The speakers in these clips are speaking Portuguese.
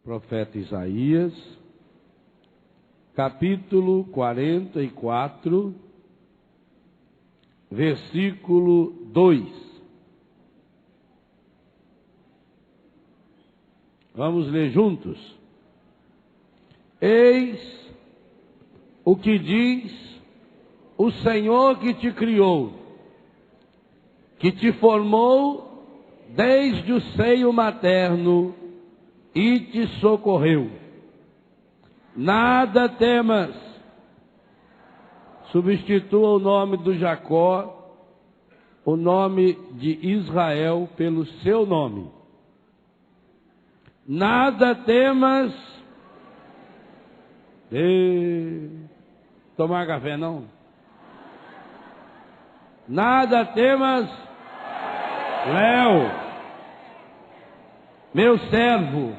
Profeta Isaías, capítulo 44, versículo 2. Vamos ler juntos? Eis o que diz o Senhor que te criou, que te formou desde o seio materno e te socorreu. Nada temas. Substitua o nome do Jacó, o nome de Israel, pelo seu nome. Nada temas. Tomar café não? Nada temas, Léo, meu servo,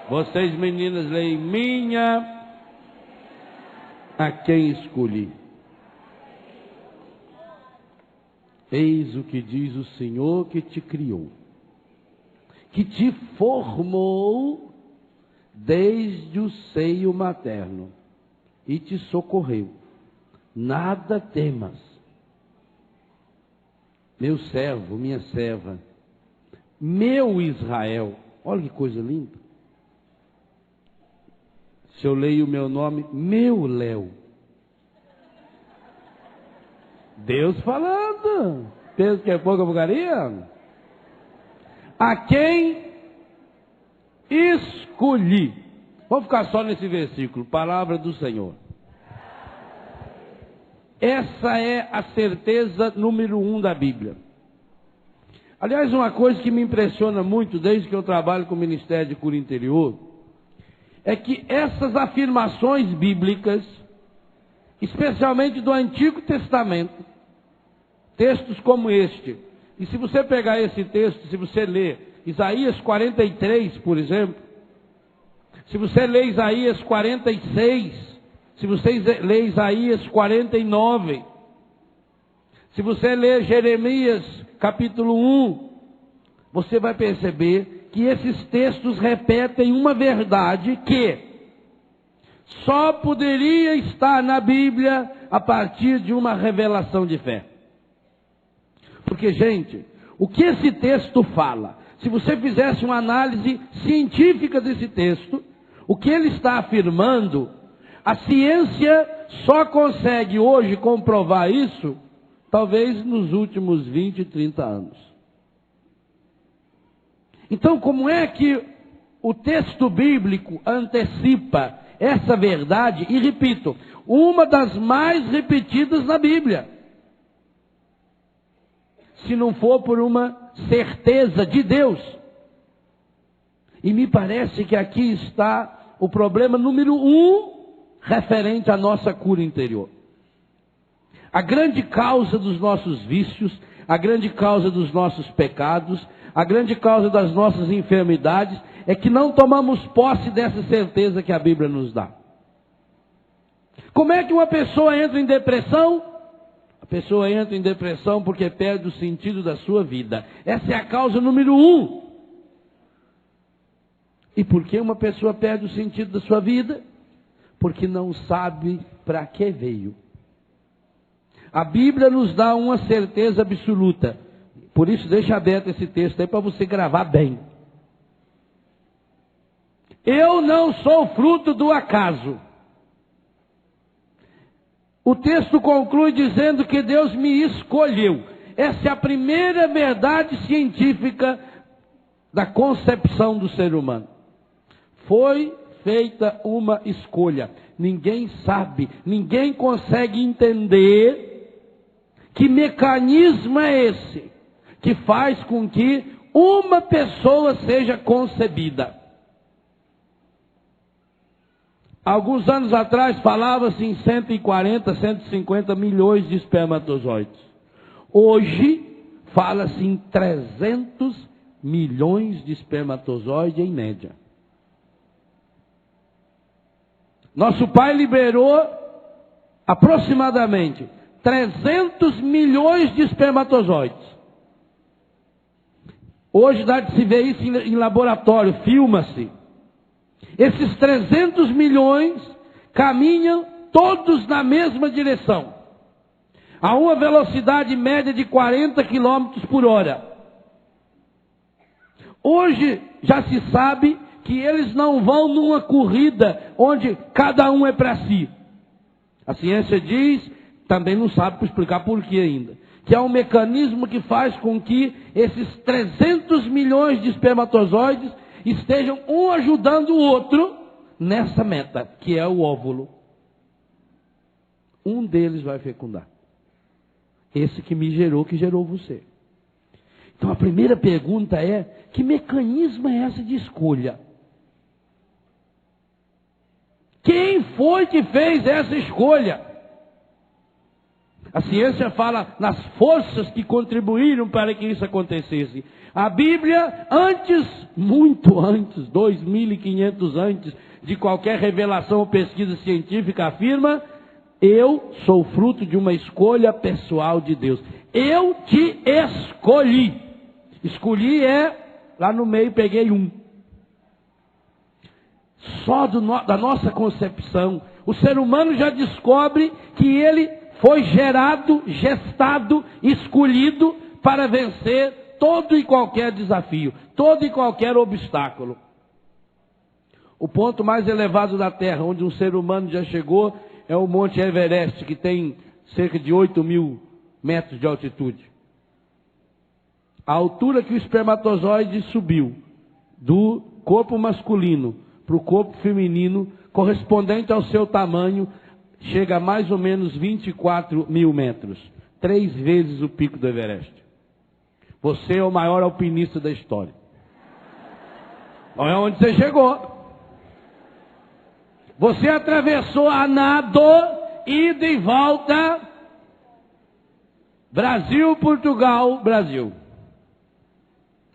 vocês meninas leem, minha, a quem escolhi. Eis o que diz o Senhor que te criou, que te formou desde o seio materno e te socorreu. Nada temas. Meu servo, minha serva, meu Israel. Olha que coisa linda. Se eu leio o meu nome, meu Léo. Deus falando. Pensa que é pouca porcaria? A quem escolhi. Vamos ficar só nesse versículo. Palavra do Senhor. Essa é a certeza número 1 da Bíblia. Aliás, uma coisa que me impressiona muito desde que eu trabalho com o Ministério de Cura Interior é que essas afirmações bíblicas, especialmente do Antigo Testamento, textos como este, e se você pegar esse texto, se você ler Isaías 43, por exemplo, se você ler Isaías 46, se você ler Isaías 49, se você ler Jeremias capítulo 1, você vai perceber que esses textos repetem uma verdade que só poderia estar na Bíblia a partir de uma revelação de fé. Porque, gente, o que esse texto fala? Se você fizesse uma análise científica desse texto, o que ele está afirmando, a ciência só consegue hoje comprovar isso, talvez nos últimos 20, 30 anos. Então, como é que o texto bíblico antecipa essa verdade? E repito, uma das mais repetidas na Bíblia. Se não for por uma certeza de Deus. E me parece que aqui está o problema número 1 referente à nossa cura interior. A grande causa dos nossos vícios, a grande causa dos nossos pecados, a grande causa das nossas enfermidades é que não tomamos posse dessa certeza que a Bíblia nos dá. Como é que uma pessoa entra em depressão? A pessoa entra em depressão porque perde o sentido da sua vida. Essa é a causa número 1. E por que uma pessoa perde o sentido da sua vida? Porque não sabe para que veio. A Bíblia nos dá uma certeza absoluta. Por isso, deixa aberto esse texto aí para você gravar bem. Eu não sou fruto do acaso. O texto conclui dizendo que Deus me escolheu. Essa é a primeira verdade científica da concepção do ser humano. Foi feita uma escolha. Ninguém sabe, ninguém consegue entender que mecanismo é esse que faz com que uma pessoa seja concebida. Alguns anos atrás falava-se em 140, 150 milhões de espermatozoides. Hoje fala-se em 300 milhões de espermatozoides em média. Nosso Pai liberou aproximadamente 300 milhões de espermatozoides. Hoje dá de se ver isso em laboratório, filma-se. Esses 300 milhões caminham todos na mesma direção, a uma velocidade média de 40 quilômetros por hora. Hoje já se sabe que eles não vão numa corrida onde cada um é para si. A ciência diz, também não sabe explicar por que ainda, que é um mecanismo que faz com que esses 300 milhões de espermatozoides estejam um ajudando o outro nessa meta, que é o óvulo. Um deles vai fecundar. Esse que me gerou, que gerou você. Então a primeira pergunta é, que mecanismo é esse de escolha? Quem foi que fez essa escolha? A ciência fala nas forças que contribuíram para que isso acontecesse. A Bíblia, muito antes, 2500 antes de qualquer revelação ou pesquisa científica, afirma: eu sou fruto de uma escolha pessoal de Deus. Eu te escolhi. Escolhi lá no meio peguei um. Só da nossa concepção, o ser humano já descobre que ele foi gerado, gestado, escolhido para vencer todo e qualquer desafio, todo e qualquer obstáculo. O ponto mais elevado da Terra, onde um ser humano já chegou, é o Monte Everest, que tem cerca de 8.000 metros de altitude. A altura que o espermatozoide subiu do corpo masculino para o corpo feminino, correspondente ao seu tamanho, chega a mais ou menos 24.000 metros. 3 vezes o pico do Everest. Você é o maior alpinista da história. Não é onde você chegou. Você atravessou a nado, ida e volta, Brasil, Portugal, Brasil.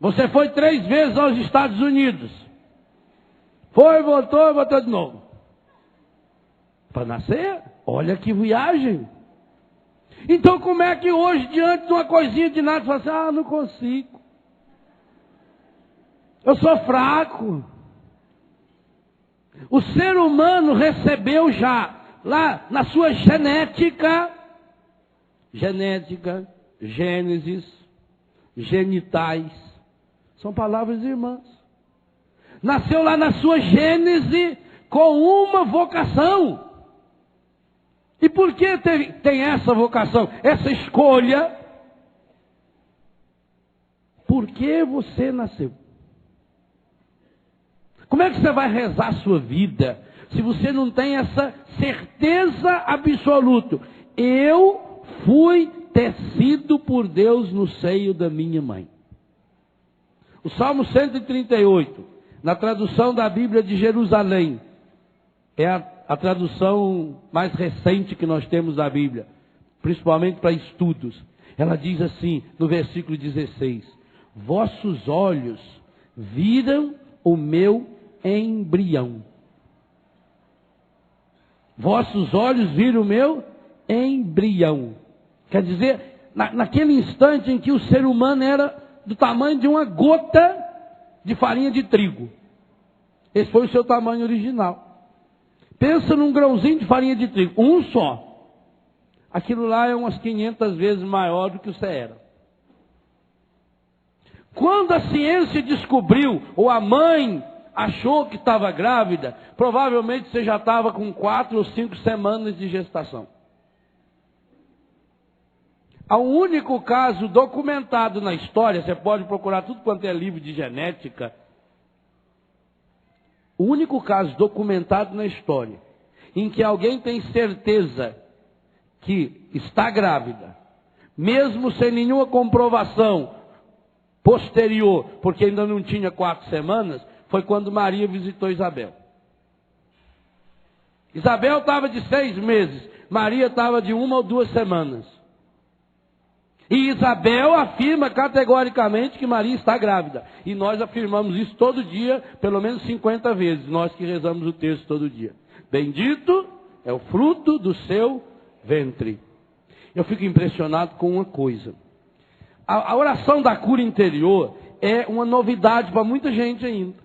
Você foi 3 vezes aos Estados Unidos. Foi, voltou de novo. Para nascer? Olha que viagem. Então como é que hoje, diante de uma coisinha de nada, você fala assim, não consigo. Eu sou fraco. O ser humano recebeu já, lá na sua genética, gênesis, genitais, são palavras irmãs. Nasceu lá na sua gênese com uma vocação. E por que tem essa vocação, essa escolha? Por que você nasceu? Como é que você vai rezar a sua vida se você não tem essa certeza absoluta? Eu fui tecido por Deus no seio da minha mãe. O Salmo 138, na tradução da Bíblia de Jerusalém, é a tradução mais recente que nós temos da Bíblia, principalmente para estudos. Ela diz assim, no versículo 16: vossos olhos viram o meu embrião. Vossos olhos viram o meu embrião. Quer dizer, naquele instante em que o ser humano era do tamanho de uma gota de farinha de trigo. Esse foi o seu tamanho original. Pensa num grãozinho de farinha de trigo, um só. Aquilo lá é umas 500 vezes maior do que você era. Quando a ciência descobriu, ou a mãe achou que estava grávida, provavelmente você já estava com 4 ou 5 semanas de gestação. Há um único caso documentado na história, você pode procurar tudo quanto é livro de genética. O único caso documentado na história, em que alguém tem certeza que está grávida, mesmo sem nenhuma comprovação posterior, porque ainda não tinha 4 semanas, foi quando Maria visitou Isabel. Isabel estava de 6 meses, Maria estava de 1 ou 2 semanas. E Isabel afirma categoricamente que Maria está grávida. E nós afirmamos isso todo dia, pelo menos 50 vezes, nós que rezamos o texto todo dia. Bendito é o fruto do seu ventre. Eu fico impressionado com uma coisa. A oração da cura interior, é uma novidade para muita gente ainda.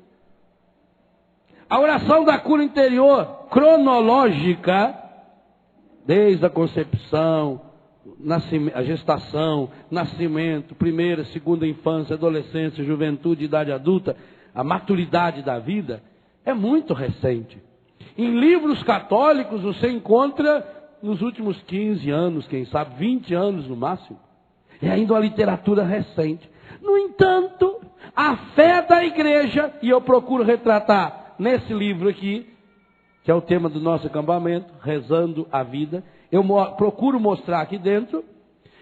A oração da cura interior, cronológica, desde a concepção, a gestação, nascimento, primeira, segunda infância, adolescência, juventude, idade adulta, a maturidade da vida, é muito recente. Em livros católicos você encontra nos últimos 15 anos, quem sabe 20 anos no máximo. É ainda uma literatura recente. No entanto, a fé da igreja, e eu procuro retratar nesse livro aqui, que é o tema do nosso acampamento, Rezando a Vida, eu procuro mostrar aqui dentro,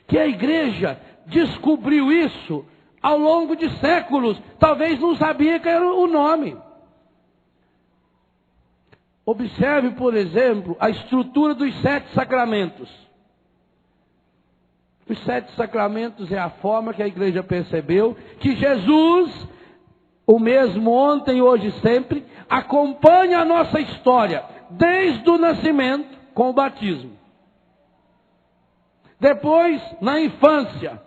que a igreja descobriu isso ao longo de séculos. Talvez não sabia que era o nome. Observe, por exemplo, a estrutura dos 7 sacramentos. Os 7 sacramentos é a forma que a igreja percebeu que Jesus, o mesmo ontem, hoje e sempre, acompanha a nossa história, desde o nascimento com o batismo. Depois, na infância,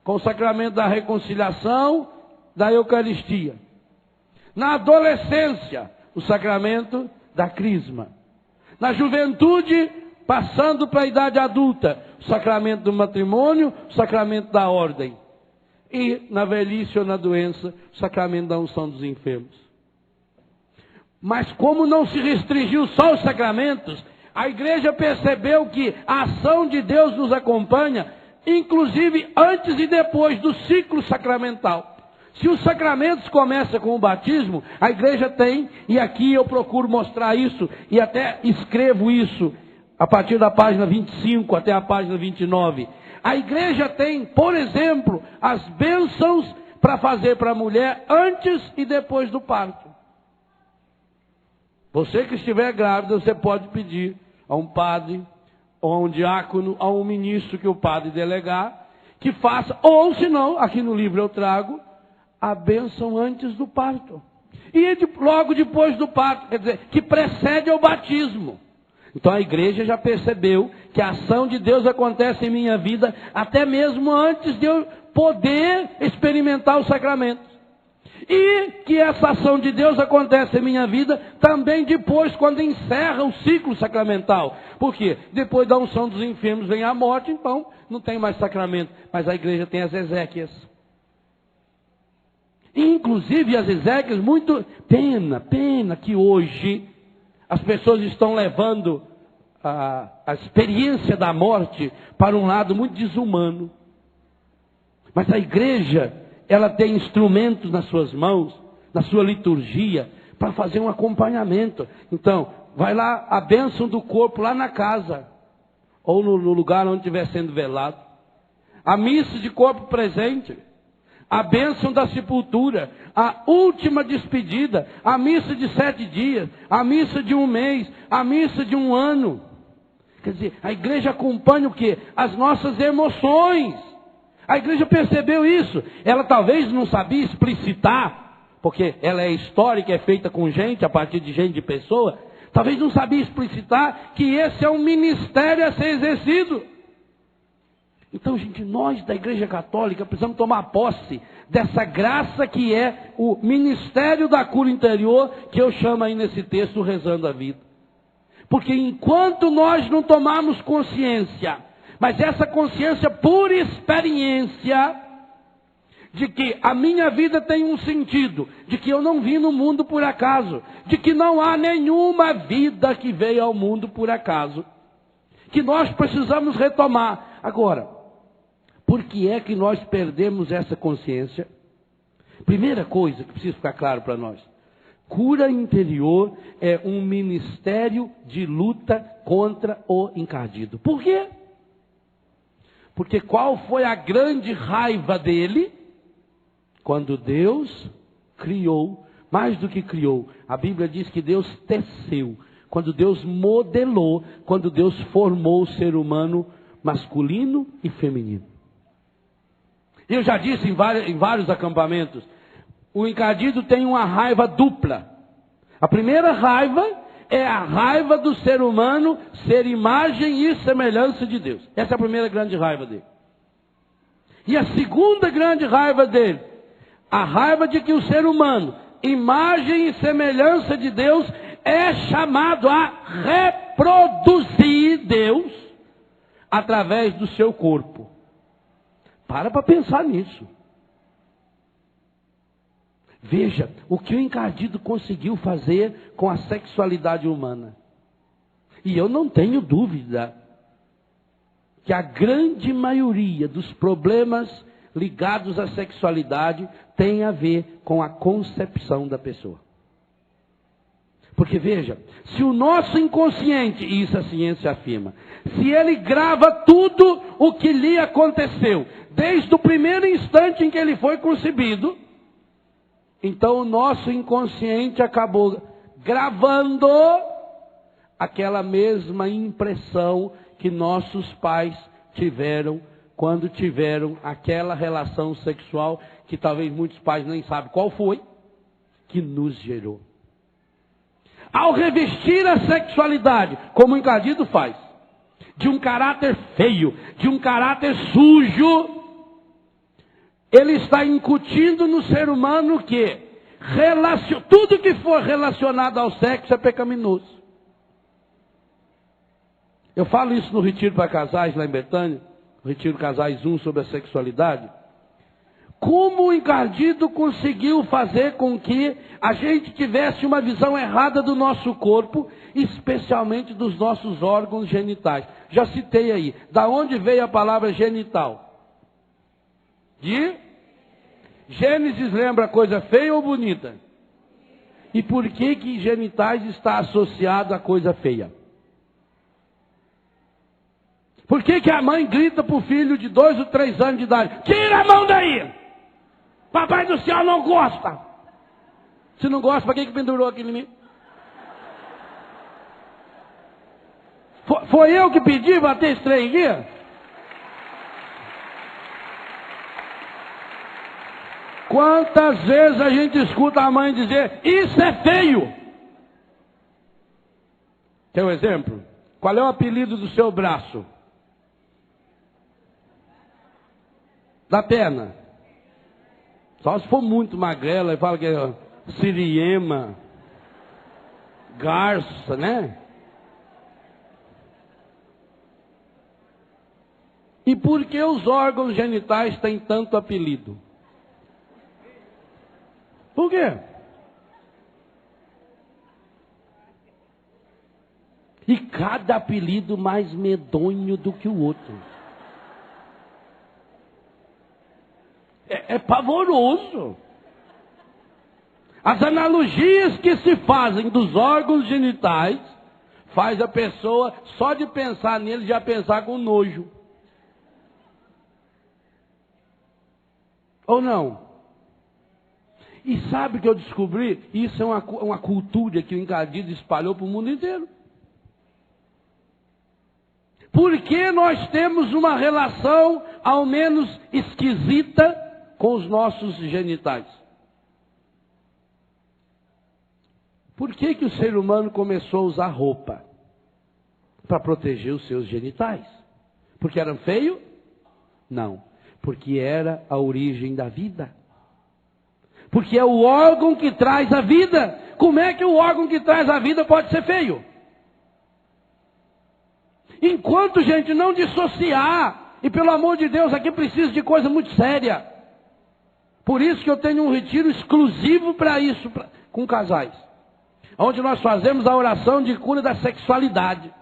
com o sacramento da reconciliação, da Eucaristia. Na adolescência, o sacramento da crisma. Na juventude, passando para a idade adulta, o sacramento do matrimônio, o sacramento da ordem. E na velhice ou na doença, o sacramento da unção dos enfermos. Mas como não se restringiu só aos sacramentos, a igreja percebeu que a ação de Deus nos acompanha, inclusive antes e depois do ciclo sacramental. Se os sacramentos começam com o batismo, a igreja tem, e aqui eu procuro mostrar isso, e até escrevo isso, a partir da página 25 até a página 29. A igreja tem, por exemplo, as bênçãos para fazer para a mulher antes e depois do parto. Você que estiver grávida, você pode pedir a um padre, ou a um diácono, a um ministro que o padre delegar, que faça, ou se não, aqui no livro eu trago, a bênção antes do parto. E logo depois do parto, quer dizer, que precede ao batismo. Então a igreja já percebeu que a ação de Deus acontece em minha vida, até mesmo antes de eu poder experimentar os sacramentos. E que essa ação de Deus acontece em minha vida também depois, quando encerra o ciclo sacramental. Por quê? Depois da unção dos enfermos vem a morte, então não tem mais sacramento. Mas a igreja tem as exéquias. Inclusive as exéquias, muito pena que hoje as pessoas estão levando a experiência da morte para um lado muito desumano. Mas a igreja, ela tem instrumentos nas suas mãos, na sua liturgia, para fazer um acompanhamento. Então, vai lá a bênção do corpo lá na casa, ou no lugar onde estiver sendo velado. A missa de corpo presente, a bênção da sepultura, a última despedida, a missa de 7 dias, a missa de 1 mês, a missa de 1 ano. Quer dizer, a igreja acompanha o quê? As nossas emoções. A igreja percebeu isso. Ela talvez não sabia explicitar, porque ela é histórica, é feita com gente, a partir de gente, de pessoa. Talvez não sabia explicitar que esse é um ministério a ser exercido. Então, gente, nós da Igreja Católica precisamos tomar posse dessa graça que é o ministério da cura interior, que eu chamo aí nesse texto Rezando a Vida. Porque enquanto nós não tomarmos consciência, mas essa consciência por experiência, de que a minha vida tem um sentido, de que eu não vim no mundo por acaso, de que não há nenhuma vida que veio ao mundo por acaso, que nós precisamos retomar. Agora, por que é que nós perdemos essa consciência? Primeira coisa que precisa ficar claro para nós: cura interior é um ministério de luta contra o encardido. Por quê? Porque qual foi a grande raiva dele? Quando Deus criou, mais do que criou, a Bíblia diz que Deus teceu, quando Deus modelou, quando Deus formou o ser humano masculino e feminino. Eu já disse em vários acampamentos, o encardido tem uma raiva dupla. A primeira raiva é a raiva do ser humano ser imagem e semelhança de Deus. Essa é a primeira grande raiva dele. E a segunda grande raiva dele, A raiva de que o ser humano, imagem e semelhança de Deus, é chamado a reproduzir Deus através do seu corpo. Para pensar nisso. Veja o que o encardido conseguiu fazer com a sexualidade humana. E eu não tenho dúvida que a grande maioria dos problemas ligados à sexualidade tem a ver com a concepção da pessoa. Porque veja, se o nosso inconsciente, e isso a ciência afirma, se ele grava tudo o que lhe aconteceu, desde o primeiro instante em que ele foi concebido, então o nosso inconsciente acabou gravando aquela mesma impressão que nossos pais tiveram quando tiveram aquela relação sexual que talvez muitos pais nem sabem qual foi, que nos gerou. Ao revestir a sexualidade, como o encardido faz, de um caráter feio, de um caráter sujo, ele está incutindo no ser humano que tudo que for relacionado ao sexo é pecaminoso. Eu falo isso no Retiro para Casais, lá em Betânia, no Retiro Casais 1 sobre a sexualidade. Como o encardido conseguiu fazer com que a gente tivesse uma visão errada do nosso corpo, especialmente dos nossos órgãos genitais. Já citei aí. Da onde veio a palavra genital? De Gênesis lembra coisa feia ou bonita? E por que genitais está associado a coisa feia? Por que a mãe grita para o filho de 2 ou 3 anos de idade? Tira a mão daí! Papai do céu não gosta! Se não gosta, para que pendurou aquilo em mim? Foi eu que pedi bater esse trem aqui? Quantas vezes a gente escuta a mãe dizer, isso é feio? Quer um exemplo? Qual é o apelido do seu braço? Da perna. Só se for muito magrela, e fala que é siriema, garça, né? E por que os órgãos genitais têm tanto apelido? Por quê? E cada apelido mais medonho do que o outro. É pavoroso. As analogias que se fazem dos órgãos genitais faz a pessoa, só de pensar nele, já pensar com nojo. Ou não? E sabe o que eu descobri? Isso é uma cultura que o encardido espalhou para o mundo inteiro. Porque nós temos uma relação, ao menos esquisita, com os nossos genitais. Por que o ser humano começou a usar roupa? Para proteger os seus genitais. Porque eram feios? Não. Porque era a origem da vida. Porque é o órgão que traz a vida. Como é que o órgão que traz a vida pode ser feio? Enquanto, gente, não dissociar, e pelo amor de Deus, aqui precisa de coisa muito séria. Por isso que eu tenho um retiro exclusivo para isso, com casais. Onde nós fazemos a oração de cura da sexualidade.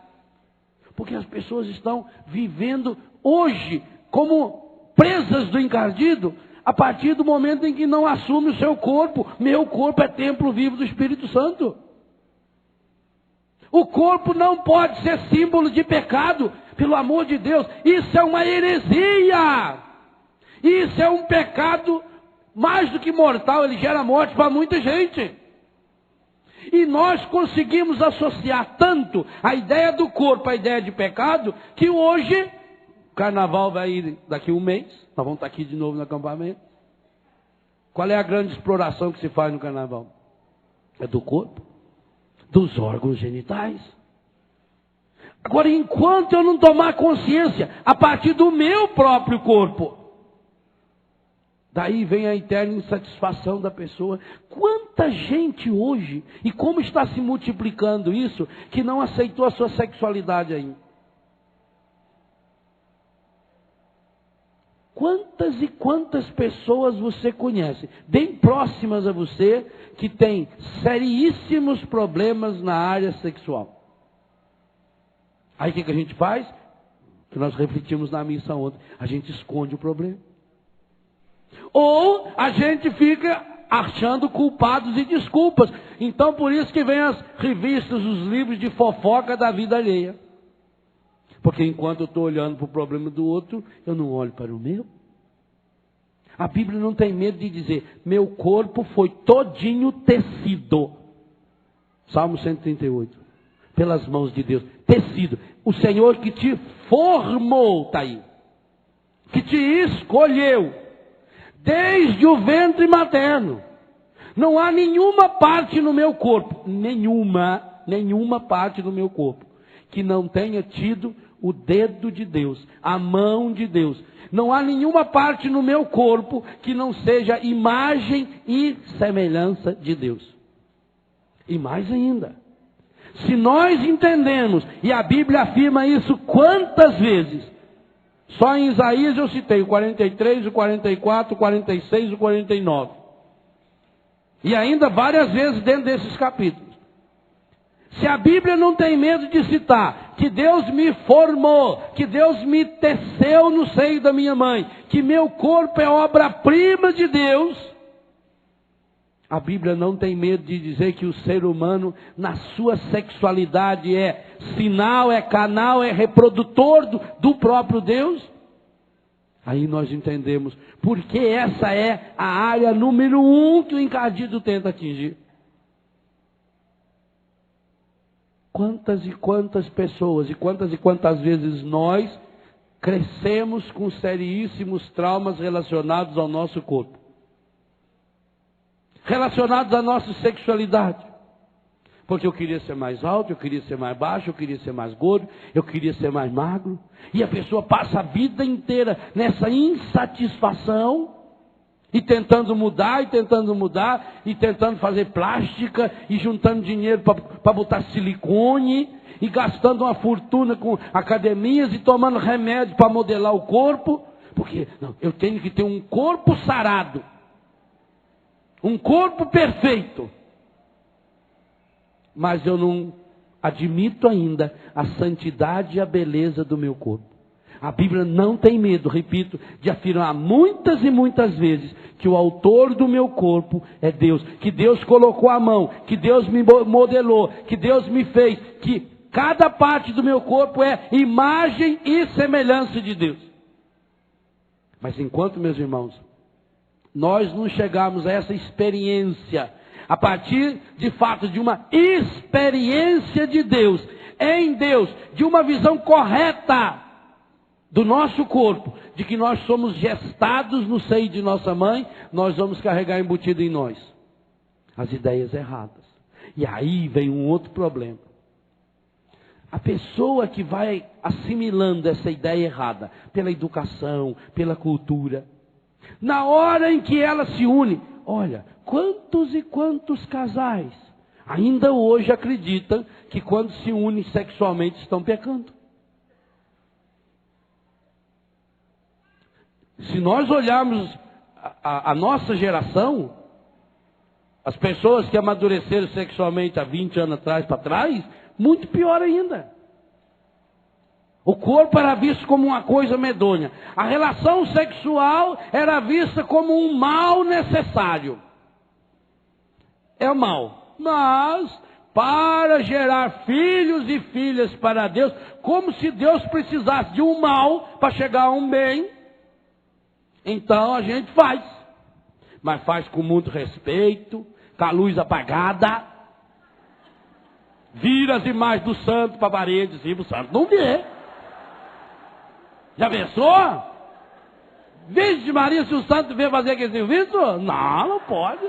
Porque as pessoas estão vivendo hoje como presas do encardido, a partir do momento em que não assume o seu corpo. Meu corpo é templo vivo do Espírito Santo. O corpo não pode ser símbolo de pecado, pelo amor de Deus. Isso é uma heresia. Isso é um pecado mais do que mortal, ele gera morte para muita gente. E nós conseguimos associar tanto a ideia do corpo à ideia de pecado, que hoje, o carnaval vai ir daqui a um mês, nós vamos estar aqui de novo no acampamento. Qual é a grande exploração que se faz no carnaval? É do corpo, dos órgãos genitais. Agora, enquanto eu não tomar consciência, a partir do meu próprio corpo, Daí vem a eterna insatisfação da pessoa. Quanta gente hoje, e como está se multiplicando isso, que não aceitou a sua sexualidade ainda. Quantas e quantas pessoas você conhece, bem próximas a você, que tem seríssimos problemas na área sexual? Aí o que a gente faz? Que nós refletimos na missa ontem. A gente esconde o problema. Ou a gente fica achando culpados e desculpas. Então por isso que vem as revistas, os livros de fofoca da vida alheia. Porque enquanto eu estou olhando para o problema do outro, eu não olho para o meu. A Bíblia não tem medo de dizer, meu corpo foi todinho tecido. Salmo 138. Pelas mãos de Deus. Tecido. O Senhor que te formou, está aí. Que te escolheu. Desde o ventre materno. Não há nenhuma parte no meu corpo. Nenhuma parte do meu corpo. Que não tenha tido o dedo de Deus. A mão de Deus. Não há nenhuma parte no meu corpo que não seja imagem e semelhança de Deus. E mais ainda. Se nós entendemos, e a Bíblia afirma isso quantas vezes? Só em Isaías eu citei o 43, o 44, o 46, o 49. E ainda várias vezes dentro desses capítulos. Se a Bíblia não tem medo de citar que Deus me formou, que Deus me teceu no seio da minha mãe, que meu corpo é obra-prima de Deus, a Bíblia não tem medo de dizer que o ser humano, na sua sexualidade, é sinal, é canal, é reprodutor do próprio Deus. Aí nós entendemos porque essa é a área número 1 que o encardido tenta atingir. Quantas e quantas pessoas e quantas vezes nós crescemos com seríssimos traumas relacionados ao nosso corpo. Relacionados à nossa sexualidade. Porque eu queria ser mais alto, eu queria ser mais baixo, eu queria ser mais gordo, eu queria ser mais magro. E a pessoa passa a vida inteira nessa insatisfação, e tentando mudar, e tentando fazer plástica, e juntando dinheiro para botar silicone, e gastando uma fortuna com academias, e tomando remédio para modelar o corpo. Porque não, eu tenho que ter um corpo sarado. Um corpo perfeito. Mas eu não admito ainda a santidade e a beleza do meu corpo. A Bíblia não tem medo, repito, de afirmar muitas e muitas vezes que o autor do meu corpo é Deus. Que Deus colocou a mão, que Deus me modelou, que Deus me fez. Que cada parte do meu corpo é imagem e semelhança de Deus. Mas enquanto, meus irmãos, nós não chegarmos a essa experiência, a partir de fato de uma experiência de Deus, em Deus, de uma visão correta do nosso corpo, de que nós somos gestados no seio de nossa mãe, nós vamos carregar embutido em nós as ideias erradas. E aí vem um outro problema. A pessoa que vai assimilando essa ideia errada, pela educação, pela cultura, na hora em que ela se une, olha, quantos e quantos casais ainda hoje acreditam que quando se unem sexualmente estão pecando. Se nós olharmos a nossa geração, as pessoas que amadureceram sexualmente há 20 anos atrás para trás, muito pior ainda. O corpo era visto como uma coisa medonha. A relação sexual era vista como um mal necessário. É o mal. Mas, para gerar filhos e filhas para Deus, como se Deus precisasse de um mal para chegar a um bem, então a gente faz. Mas faz com muito respeito, com a luz apagada, vira as imagens do santo para a parede, assim, o santo não vê. Já pensou? Vixe Maria, se o santo veio fazer aquele serviço? Não, não pode.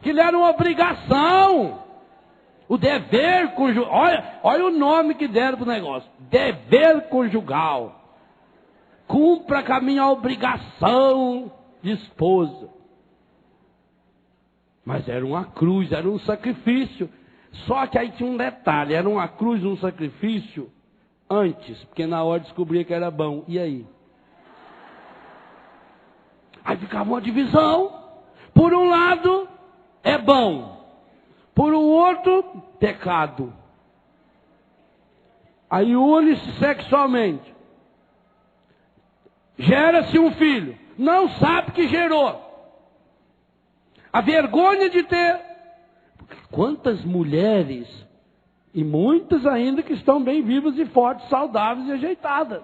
Que lhe era uma obrigação. O dever conjugal. Olha o nome que deram para o negócio. Dever conjugal. cumpra com a minha obrigação de esposa. Mas era uma cruz, era um sacrifício. Só que aí tinha um detalhe, era uma cruz, um sacrifício antes, porque na hora descobria que era bom. E aí? Aí ficava uma divisão. Por um lado, é bom. Por um outro, pecado. Aí une-se sexualmente. Gera-se um filho. Não sabe que gerou. A vergonha de ter. Quantas mulheres, e muitas ainda que estão bem vivas e fortes, saudáveis e ajeitadas,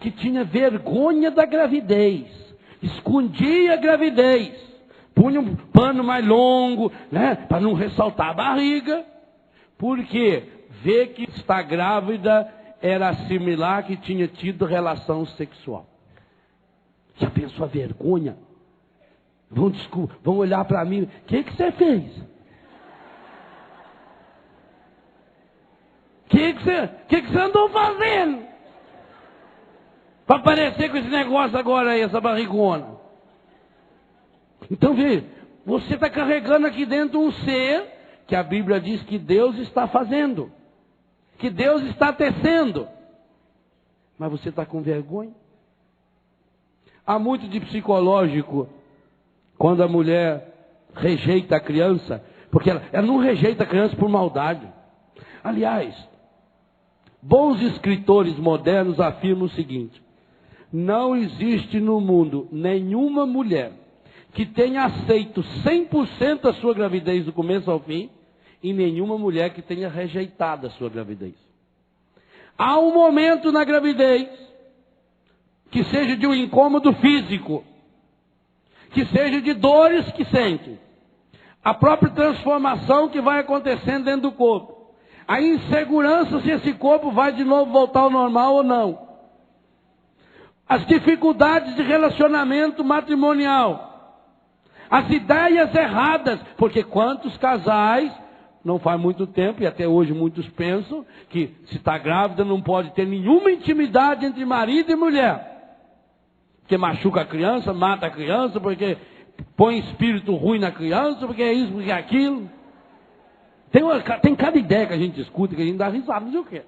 que tinha vergonha da gravidez, escondia a gravidez, punha um pano mais longo, né, para não ressaltar a barriga, porque vê que está grávida era assimilar que tinha tido relação sexual. Já pensou a vergonha? Vão olhar para mim, o que você fez? O que você andou fazendo? Para aparecer com esse negócio agora aí, essa barrigona. Então vê, você está carregando aqui dentro um ser que a Bíblia diz que Deus está fazendo, que Deus está tecendo. Mas você está com vergonha? Há muito de psicológico quando a mulher rejeita a criança, porque ela não rejeita a criança por maldade. Aliás, bons escritores modernos afirmam o seguinte: não existe no mundo nenhuma mulher que tenha aceito 100% a sua gravidez do começo ao fim, e nenhuma mulher que tenha rejeitado a sua gravidez. Há um momento na gravidez que seja de um incômodo físico, que seja de dores que sente, a própria transformação que vai acontecendo dentro do corpo, a insegurança se esse corpo vai de novo voltar ao normal ou não, as dificuldades de relacionamento matrimonial, as ideias erradas, porque quantos casais, não faz muito tempo, e até hoje muitos pensam, que se está grávida não pode ter nenhuma intimidade entre marido e mulher, porque machuca a criança, mata a criança, porque põe espírito ruim na criança, porque é isso, porque é aquilo. Tem cada ideia que a gente escuta, que a gente dá risada, não sei o quê.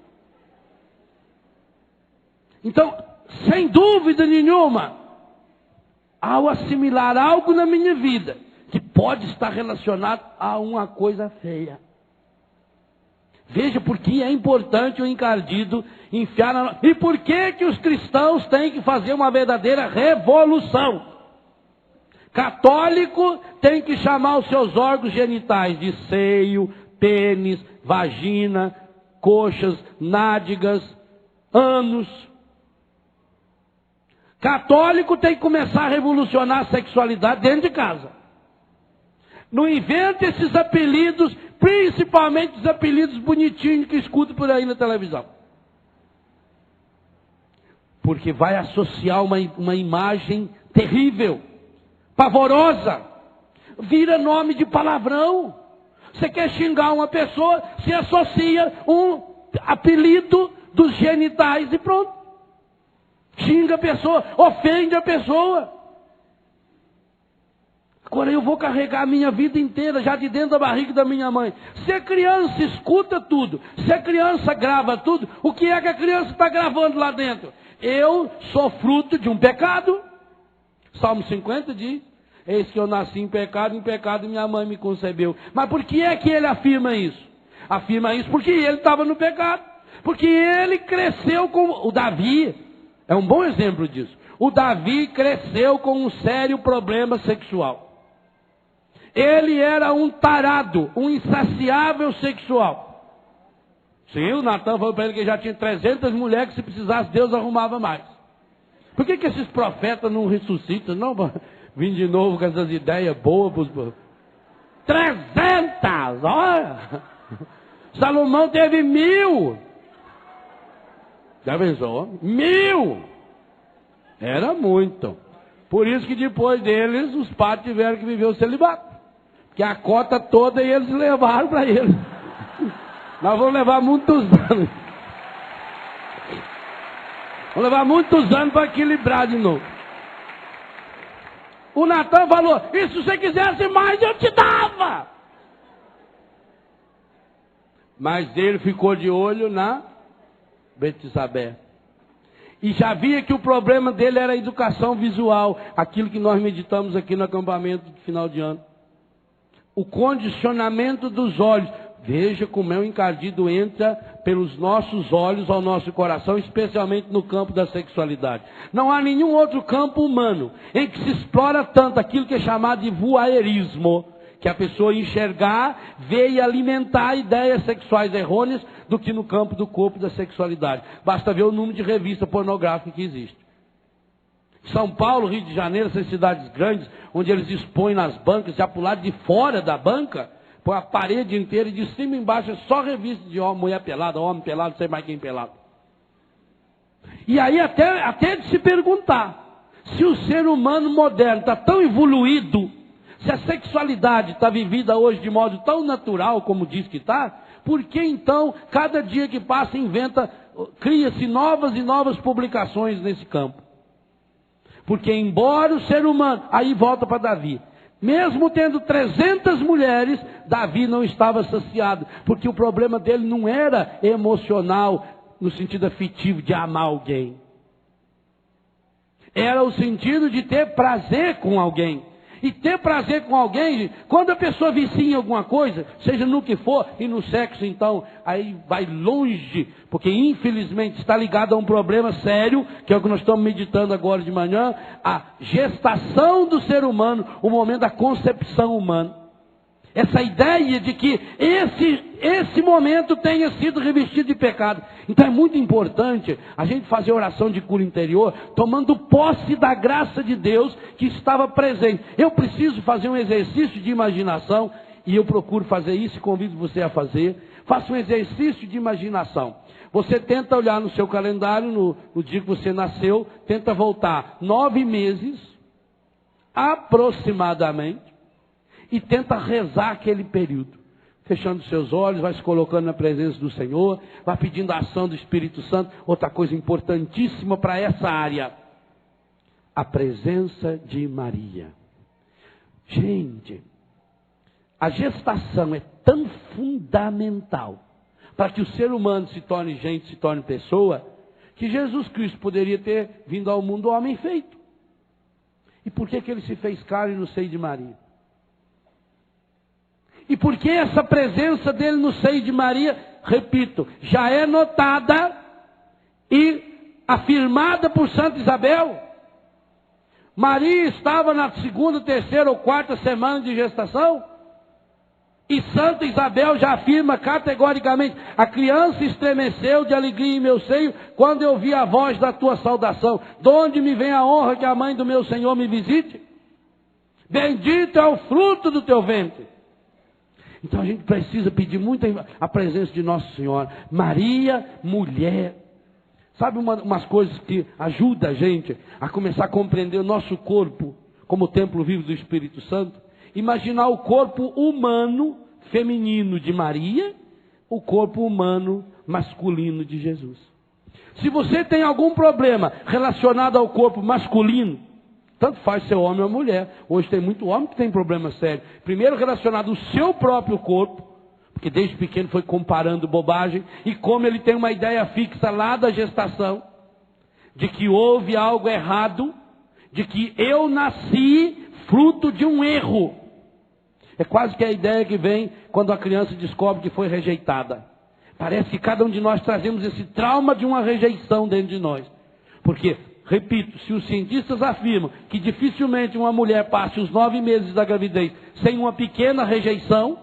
Então, sem dúvida nenhuma, ao assimilar algo na minha vida, que pode estar relacionado a uma coisa feia. Veja por que é importante o encardido enfiar na... E por que os cristãos têm que fazer uma verdadeira revolução? Católico tem que chamar os seus órgãos genitais de seio, pênis, vagina, coxas, nádegas, ânus. Católico tem que começar a revolucionar a sexualidade dentro de casa. Não inventa esses apelidos, principalmente os apelidos bonitinhos que escuto por aí na televisão. Porque vai associar uma imagem terrível, pavorosa. Vira nome de palavrão. Você quer xingar uma pessoa, se associa um apelido dos genitais e pronto. Xinga a pessoa, ofende a pessoa. Agora eu vou carregar a minha vida inteira já de dentro da barriga da minha mãe. Se a criança escuta tudo, se a criança grava tudo, o que é que a criança está gravando lá dentro? Eu sou fruto de um pecado. Salmo 50 diz: eis que eu nasci em pecado minha mãe me concebeu. Mas por que é que ele afirma isso? Afirma isso porque ele estava no pecado. Porque ele cresceu com... O Davi é um bom exemplo disso. O Davi cresceu com um sério problema sexual. Ele era um tarado, um insaciável sexual. Sim, o Natan falou para ele que já tinha 300 mulheres que se precisasse Deus arrumava mais. Por que esses profetas não ressuscitam? Não, vim de novo com essas ideias bobas. 300! Olha! Salomão teve 1000. Já pensou? 1000! Era muito. Por isso que depois deles, os padres tiveram que viver o celibato. Que a cota toda eles levaram para eles. Nós vamos levar muitos anos. Vou levar muitos anos para equilibrar de novo. O Natan falou, e se você quisesse mais, eu te dava. Mas ele ficou de olho na Betsabé. E já via que o problema dele era a educação visual. Aquilo que nós meditamos aqui no acampamento de final de ano. O condicionamento dos olhos. Veja como é o encardido entra pelos nossos olhos ao nosso coração, especialmente no campo da sexualidade. Não há nenhum outro campo humano em que se explora tanto aquilo que é chamado de voyeurismo, que a pessoa enxergar, ver e alimentar ideias sexuais errôneas, do que no campo do corpo da sexualidade. Basta ver o número de revista pornográfica que existe. São Paulo, Rio de Janeiro, essas cidades grandes, onde eles expõem nas bancas, já para o lado de fora da banca, põe a parede inteira e de cima e embaixo é só revista de homem, mulher pelada, homem pelado, não sei mais quem pelado. E aí até de se perguntar, se o ser humano moderno está tão evoluído, se a sexualidade está vivida hoje de modo tão natural como diz que está, por que então, cada dia que passa, cria-se novas e novas publicações nesse campo? Porque embora o ser humano, aí volta para Davi, mesmo tendo 300 mulheres, Davi não estava saciado, porque o problema dele não era emocional, no sentido afetivo de amar alguém. Era o sentido de ter prazer com alguém. E ter prazer com alguém, quando a pessoa vicia em alguma coisa, seja no que for, e no sexo então, aí vai longe, porque infelizmente está ligado a um problema sério, que é o que nós estamos meditando agora de manhã, a gestação do ser humano, o momento da concepção humana. Essa ideia de que esse momento tenha sido revestido de pecado. Então é muito importante a gente fazer oração de cura interior, tomando posse da graça de Deus que estava presente. Eu preciso fazer um exercício de imaginação, e eu procuro fazer isso e convido você a fazer. Faça um exercício de imaginação. Você tenta olhar no seu calendário, no dia que você nasceu, tenta voltar 9 meses, aproximadamente, e tenta rezar aquele período. Fechando seus olhos, vai se colocando na presença do Senhor, vai pedindo a ação do Espírito Santo. Outra coisa importantíssima para essa área, a presença de Maria. Gente, a gestação é tão fundamental para que o ser humano se torne gente, se torne pessoa, que Jesus Cristo poderia ter vindo ao mundo homem feito. E por que ele se fez carne no seio de Maria? E por que essa presença dele no seio de Maria, repito, já é notada e afirmada por Santa Isabel? Maria estava na 2ª, 3ª ou 4ª semana de gestação? E Santa Isabel já afirma categoricamente, a criança estremeceu de alegria em meu seio, quando eu vi a voz da tua saudação. De onde me vem a honra que a mãe do meu Senhor me visite? Bendito é o fruto do teu ventre. Então a gente precisa pedir muito a presença de Nossa Senhora. Maria, mulher. Sabe umas coisas que ajudam a gente a começar a compreender o nosso corpo como o templo vivo do Espírito Santo? Imaginar o corpo humano feminino de Maria, o corpo humano masculino de Jesus. Se você tem algum problema relacionado ao corpo masculino, tanto faz ser homem ou mulher. Hoje tem muito homem que tem problema sério. Primeiro relacionado ao seu próprio corpo, porque desde pequeno foi comparando bobagem, e como ele tem uma ideia fixa lá da gestação, de que houve algo errado, de que eu nasci fruto de um erro. É quase que a ideia que vem quando a criança descobre que foi rejeitada. Parece que cada um de nós trazemos esse trauma de uma rejeição dentro de nós. Porque, repito, se os cientistas afirmam que dificilmente uma mulher passe os 9 meses da gravidez sem uma pequena rejeição,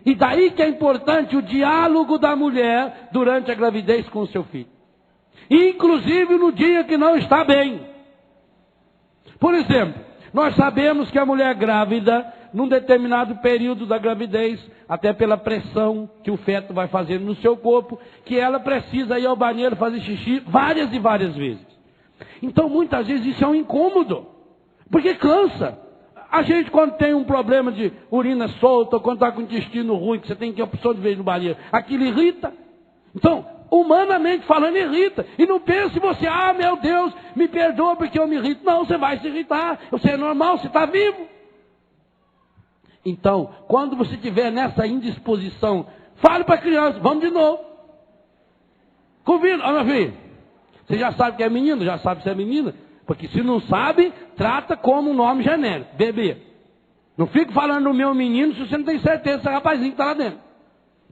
e daí que é importante o diálogo da mulher durante a gravidez com o seu filho. Inclusive no dia que não está bem. Por exemplo, nós sabemos que a mulher grávida, num determinado período da gravidez, até pela pressão que o feto vai fazer no seu corpo, que ela precisa ir ao banheiro fazer xixi várias e várias vezes. Então muitas vezes isso é um incômodo, porque cansa. A gente quando tem um problema de urina solta, ou quando está com o intestino ruim, que você tem que ir a opção de vez no banheiro, aquilo irrita. Então, humanamente falando, irrita. E não pense você, meu Deus, me perdoa porque eu me irrito. Não, você vai se irritar. Você é normal, você está vivo. Então, quando você estiver nessa indisposição, fale para a criança, vamos de novo. Convido, meu filho, você já sabe que é menino, já sabe se é menina? Porque se não sabe, trata como um nome genérico, bebê. Não fique falando no meu menino se você não tem certeza se é rapazinho que está lá dentro.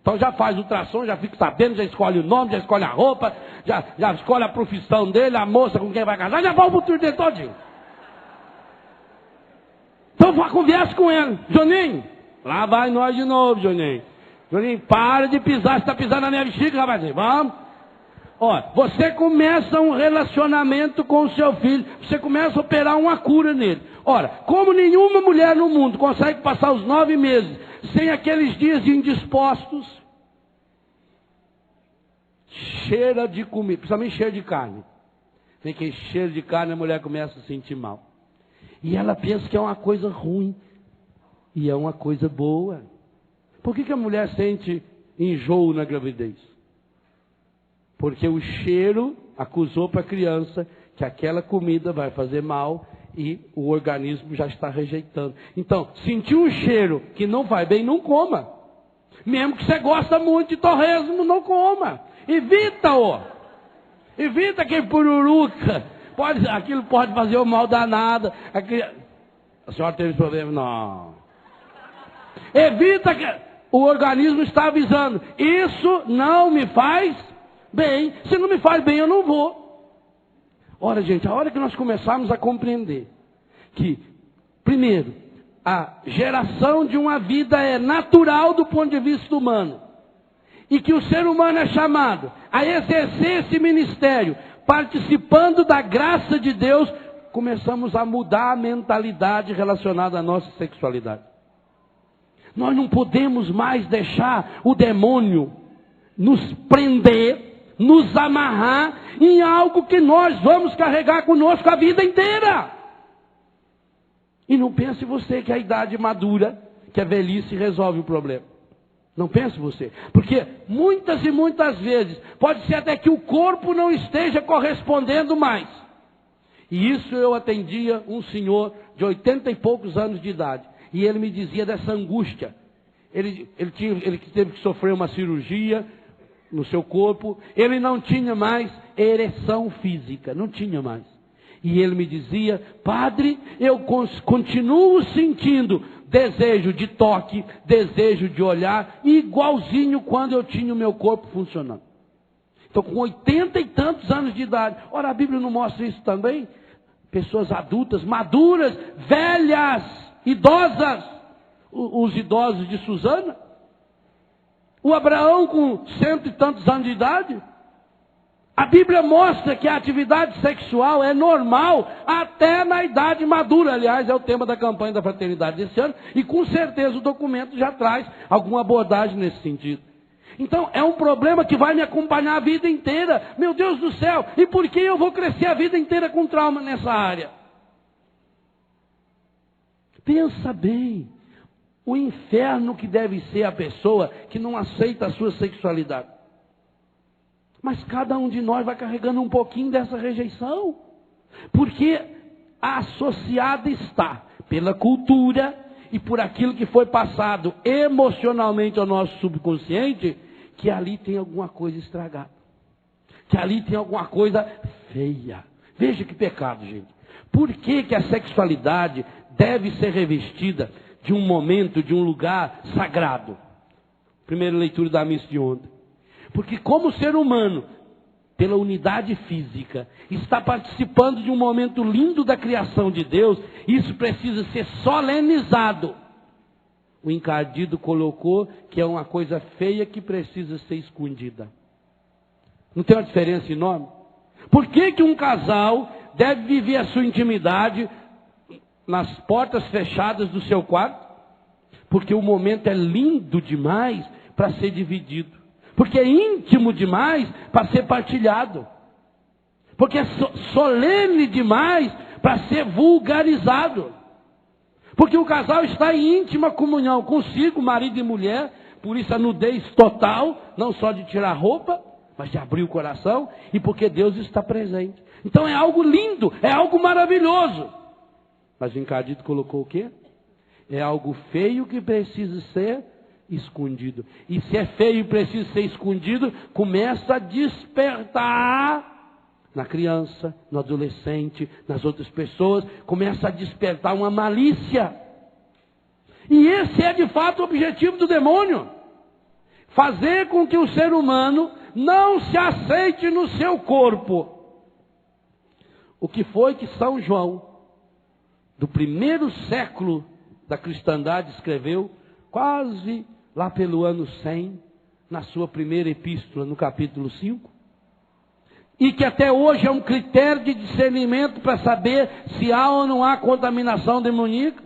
Então já faz ultrassom, já fica sabendo, já escolhe o nome, já escolhe a roupa, já escolhe a profissão dele, a moça com quem vai casar, já vai o futuro dele todinho. Então converse com ele. Juninho, lá vai nós de novo, Juninho. Juninho, para de pisar, você está pisando na minha bexiga, rapazinho. Vamos. Olha, você começa um relacionamento com o seu filho, você começa a operar uma cura nele. Ora, como nenhuma mulher no mundo consegue passar os 9 meses sem aqueles dias indispostos, cheira de comida, principalmente cheiro de carne. Tem aquele cheiro de carne, a mulher começa a se sentir mal. E ela pensa que é uma coisa ruim, e é uma coisa boa. Por que a mulher sente enjoo na gravidez? Porque o cheiro acusou para a criança que aquela comida vai fazer mal e o organismo já está rejeitando. Então, sentiu um cheiro que não vai bem, não coma. Mesmo que você gosta muito de torresmo, não coma. Evita-o. Evita aquele pururuca. Aquilo pode fazer o mal danado. A senhora teve esse problema? Não. Evita que o organismo está avisando. Isso não me faz bem. Se não me faz bem, eu não vou. Ora, gente, a hora que nós começarmos a compreender que, primeiro, a geração de uma vida é natural do ponto de vista humano, e que o ser humano é chamado a exercer esse ministério, participando da graça de Deus, começamos a mudar a mentalidade relacionada à nossa sexualidade. Nós não podemos mais deixar o demônio nos prender, nos amarrar em algo que nós vamos carregar conosco a vida inteira. E não pense você que a idade madura, que a velhice resolve o problema. Não pense você. Porque muitas e muitas vezes, pode ser até que o corpo não esteja correspondendo mais. E isso eu atendia um senhor de 80 e poucos anos de idade. E ele me dizia dessa angústia. Ele teve que sofrer uma cirurgia no seu corpo. Ele não tinha mais ereção física. Não tinha mais. E ele me dizia: padre, eu continuo sentindo desejo de toque, desejo de olhar, igualzinho quando eu tinha o meu corpo funcionando. Então, com 80 e tantos anos de idade. Ora, a Bíblia não mostra isso também? Pessoas adultas, maduras, velhas, idosas. Os idosos de Susana. O Abraão com 100 e tantos anos de idade. A Bíblia mostra que a atividade sexual é normal até na idade madura. Aliás, é o tema da campanha da fraternidade desse ano. E com certeza o documento já traz alguma abordagem nesse sentido. Então, é um problema que vai me acompanhar a vida inteira. Meu Deus do céu, e por que eu vou crescer a vida inteira com trauma nessa área? Pensa bem. O inferno que deve ser a pessoa que não aceita a sua sexualidade. Mas cada um de nós vai carregando um pouquinho dessa rejeição. Porque associada está pela cultura e por aquilo que foi passado emocionalmente ao nosso subconsciente, que ali tem alguma coisa estragada. Que ali tem alguma coisa feia. Veja que pecado, gente. Por que a sexualidade deve ser revestida de um momento, de um lugar sagrado? Primeira leitura da missa de ontem. Porque como ser humano, pela unidade física, está participando de um momento lindo da criação de Deus, isso precisa ser solenizado. O encardido colocou que é uma coisa feia que precisa ser escondida. Não tem uma diferença enorme? Por que um casal deve viver a sua intimidade nas portas fechadas do seu quarto? Porque o momento é lindo demais para ser dividido. Porque é íntimo demais para ser partilhado. Porque é solene demais para ser vulgarizado. Porque o casal está em íntima comunhão consigo, marido e mulher. Por isso a nudez total, não só de tirar roupa. mas de abrir o coração e porque Deus está presente. Então é algo lindo, é algo maravilhoso. Mas o encadido colocou o quê? É algo feio que precisa ser escondido. E se é feio e precisa ser escondido, começa a despertar na criança, no adolescente, nas outras pessoas, começa a despertar uma malícia. E esse é de fato o objetivo do demônio. Fazer com que o ser humano não se aceite no seu corpo. O que foi que São João, do primeiro século da cristandade, escreveu, quase lá pelo ano 100, na sua primeira epístola, no capítulo 5, e que até hoje é um critério de discernimento para saber se há ou não há contaminação demoníaca.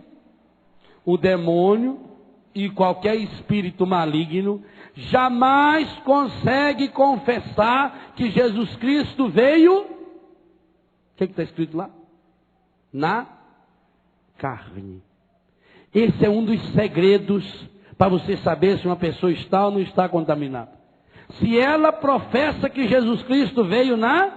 O demônio e qualquer espírito maligno jamais consegue confessar que Jesus Cristo veio, o que está escrito lá? Na carne. Esse é um dos segredos para você saber se uma pessoa está ou não está contaminada. Se ela professa que Jesus Cristo veio na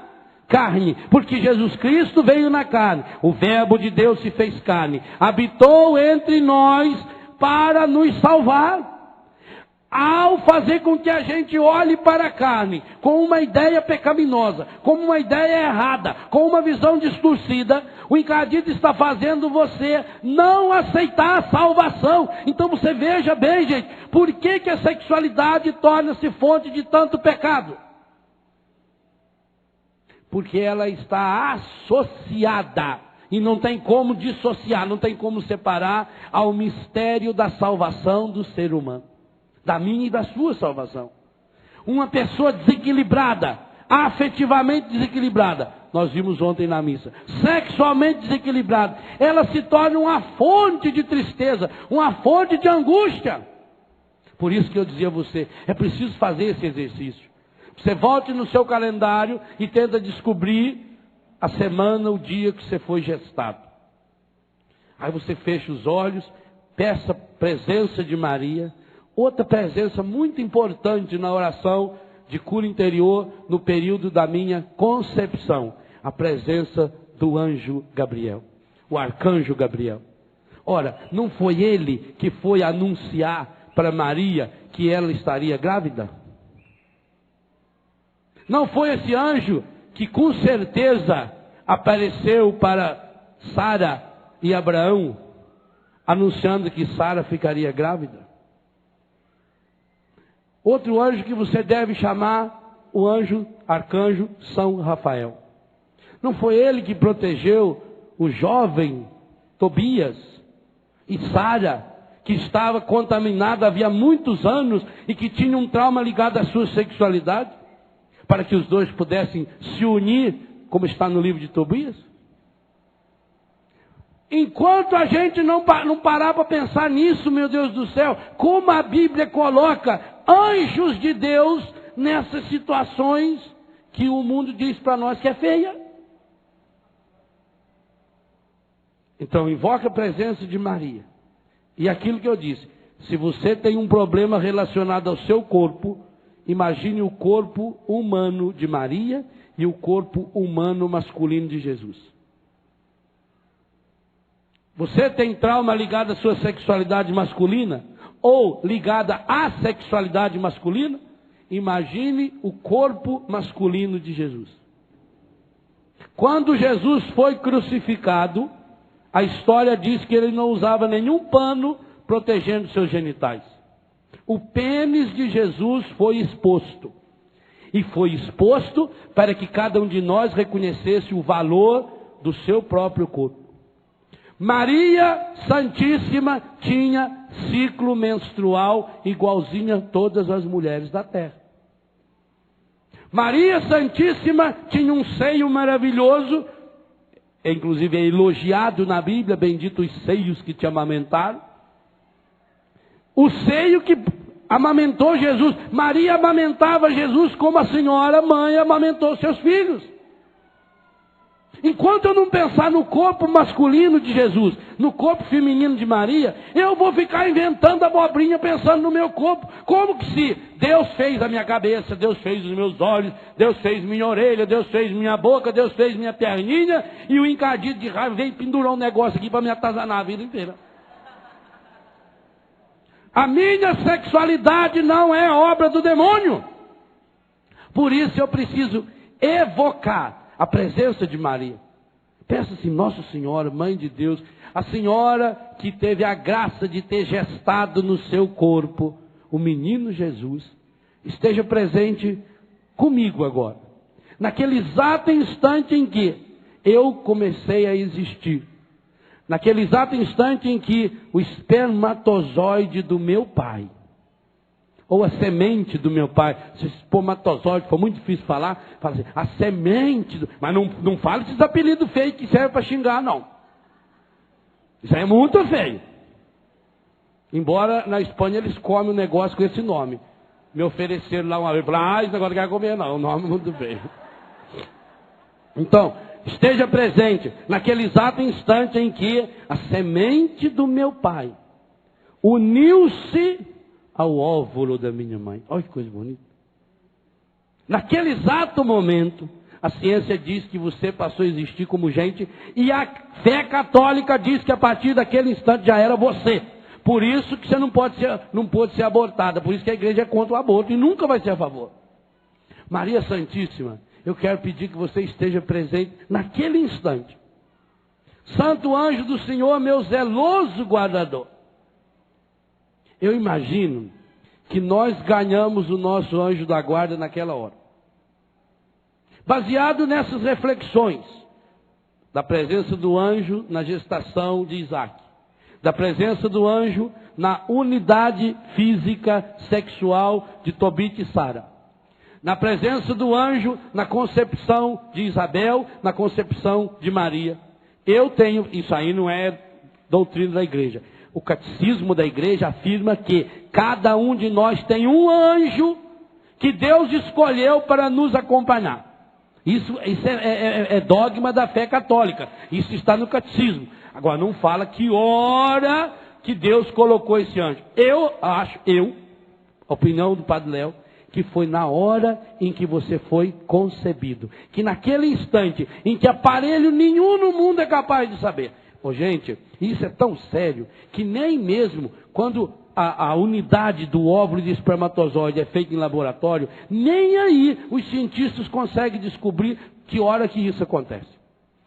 carne, porque Jesus Cristo veio na carne, o Verbo de Deus se fez carne, habitou entre nós para nos salvar. Ao fazer com que a gente olhe para a carne com uma ideia pecaminosa, com uma ideia errada, com uma visão distorcida, o encadido está fazendo você não aceitar a salvação. Então você veja bem, gente, por que a sexualidade torna-se fonte de tanto pecado? Porque ela está associada, e não tem como dissociar, não tem como separar ao mistério da salvação do ser humano. Da minha e da sua salvação. Uma pessoa desequilibrada, afetivamente desequilibrada, nós vimos ontem na missa, sexualmente desequilibrada, ela se torna uma fonte de tristeza, uma fonte de angústia. Por isso que eu dizia a você, é preciso fazer esse exercício. Você volte no seu calendário e tenta descobrir a semana, o dia que você foi gestado. Aí você fecha os olhos, peça a presença de Maria. Outra presença muito importante na oração de cura interior no período da minha concepção, a presença do anjo Gabriel, o arcanjo Gabriel. Ora, não foi ele que foi anunciar para Maria que ela estaria grávida? Não foi esse anjo que com certeza apareceu para Sara e Abraão, anunciando que Sara ficaria grávida? Outro anjo que você deve chamar, o anjo, arcanjo São Rafael. Não foi ele que protegeu o jovem Tobias e Sara, que estava contaminada havia muitos anos e que tinha um trauma ligado à sua sexualidade, para que os dois pudessem se unir, como está no livro de Tobias? Enquanto a gente não parar para pensar nisso, meu Deus do céu, como a Bíblia coloca anjos de Deus nessas situações que o mundo diz para nós que é feia. Então invoca a presença de Maria. E aquilo que eu disse, se você tem um problema relacionado ao seu corpo, imagine o corpo humano de Maria e o corpo humano masculino de Jesus. Você tem trauma ligado à sua sexualidade masculina? Ou ligada à sexualidade masculina? Imagine o corpo masculino de Jesus. Quando Jesus foi crucificado, a história diz que ele não usava nenhum pano protegendo seus genitais. O pênis de Jesus foi exposto. E foi exposto para que cada um de nós reconhecesse o valor do seu próprio corpo. Maria Santíssima tinha ciclo menstrual igualzinho a todas as mulheres da terra. Maria Santíssima tinha um seio maravilhoso, inclusive é elogiado na Bíblia, bendito os seios que te amamentaram. O seio que amamentou Jesus. Maria amamentava Jesus como a senhora mãe amamentou seus filhos. Enquanto eu não pensar no corpo masculino de Jesus, no corpo feminino de Maria, eu vou ficar inventando abobrinha pensando no meu corpo. Como que se Deus fez a minha cabeça, Deus fez os meus olhos, Deus fez minha orelha, Deus fez minha boca, Deus fez minha perninha, e o encardido de raiva veio pendurar um negócio aqui para me atazanar a vida inteira. A minha sexualidade não é obra do demônio. Por isso eu preciso evocar a presença de Maria. Peça assim: Nossa Senhora, Mãe de Deus, a Senhora que teve a graça de ter gestado no seu corpo o menino Jesus, esteja presente comigo agora. Naquele exato instante em que eu comecei a existir. Naquele exato instante em que o espermatozoide do meu pai, ou a semente do meu pai, se espermatozoide for muito difícil falar, fala assim, a semente, mas não fala esses apelidos feios que servem para xingar, não. Isso aí é muito feio. Embora na Espanha eles comem um negócio com esse nome. Me ofereceram lá uma vez, falaram, esse negócio não quer comer não, o nome é muito feio. Então, esteja presente naquele exato instante em que a semente do meu pai uniu-se ao óvulo da minha mãe. Olha que coisa bonita. Naquele exato momento, a ciência diz que você passou a existir como gente, e a fé católica diz que a partir daquele instante já era você. Por isso que você não pode ser abortada. Por isso que a igreja é contra o aborto e nunca vai ser a favor. Maria Santíssima, eu quero pedir que você esteja presente naquele instante. Santo anjo do Senhor, meu zeloso guardador. Eu imagino que nós ganhamos o nosso anjo da guarda naquela hora. Baseado nessas reflexões, da presença do anjo na gestação de Isaac, da presença do anjo na unidade física sexual de Tobit e Sara, na presença do anjo na concepção de Isabel, na concepção de Maria. Eu tenho, isso aí não é doutrina da igreja. O catecismo da igreja afirma que cada um de nós tem um anjo que Deus escolheu para nos acompanhar. Isso é dogma da fé católica. Isso está no catecismo. Agora não fala que hora que Deus colocou esse anjo. Eu acho, opinião do Padre Léo, que foi na hora em que você foi concebido. Que naquele instante em que aparelho nenhum no mundo é capaz de saber. Oh, gente, isso é tão sério que nem mesmo quando a unidade do óvulo de espermatozoide é feita em laboratório, nem aí os cientistas conseguem descobrir que hora que isso acontece.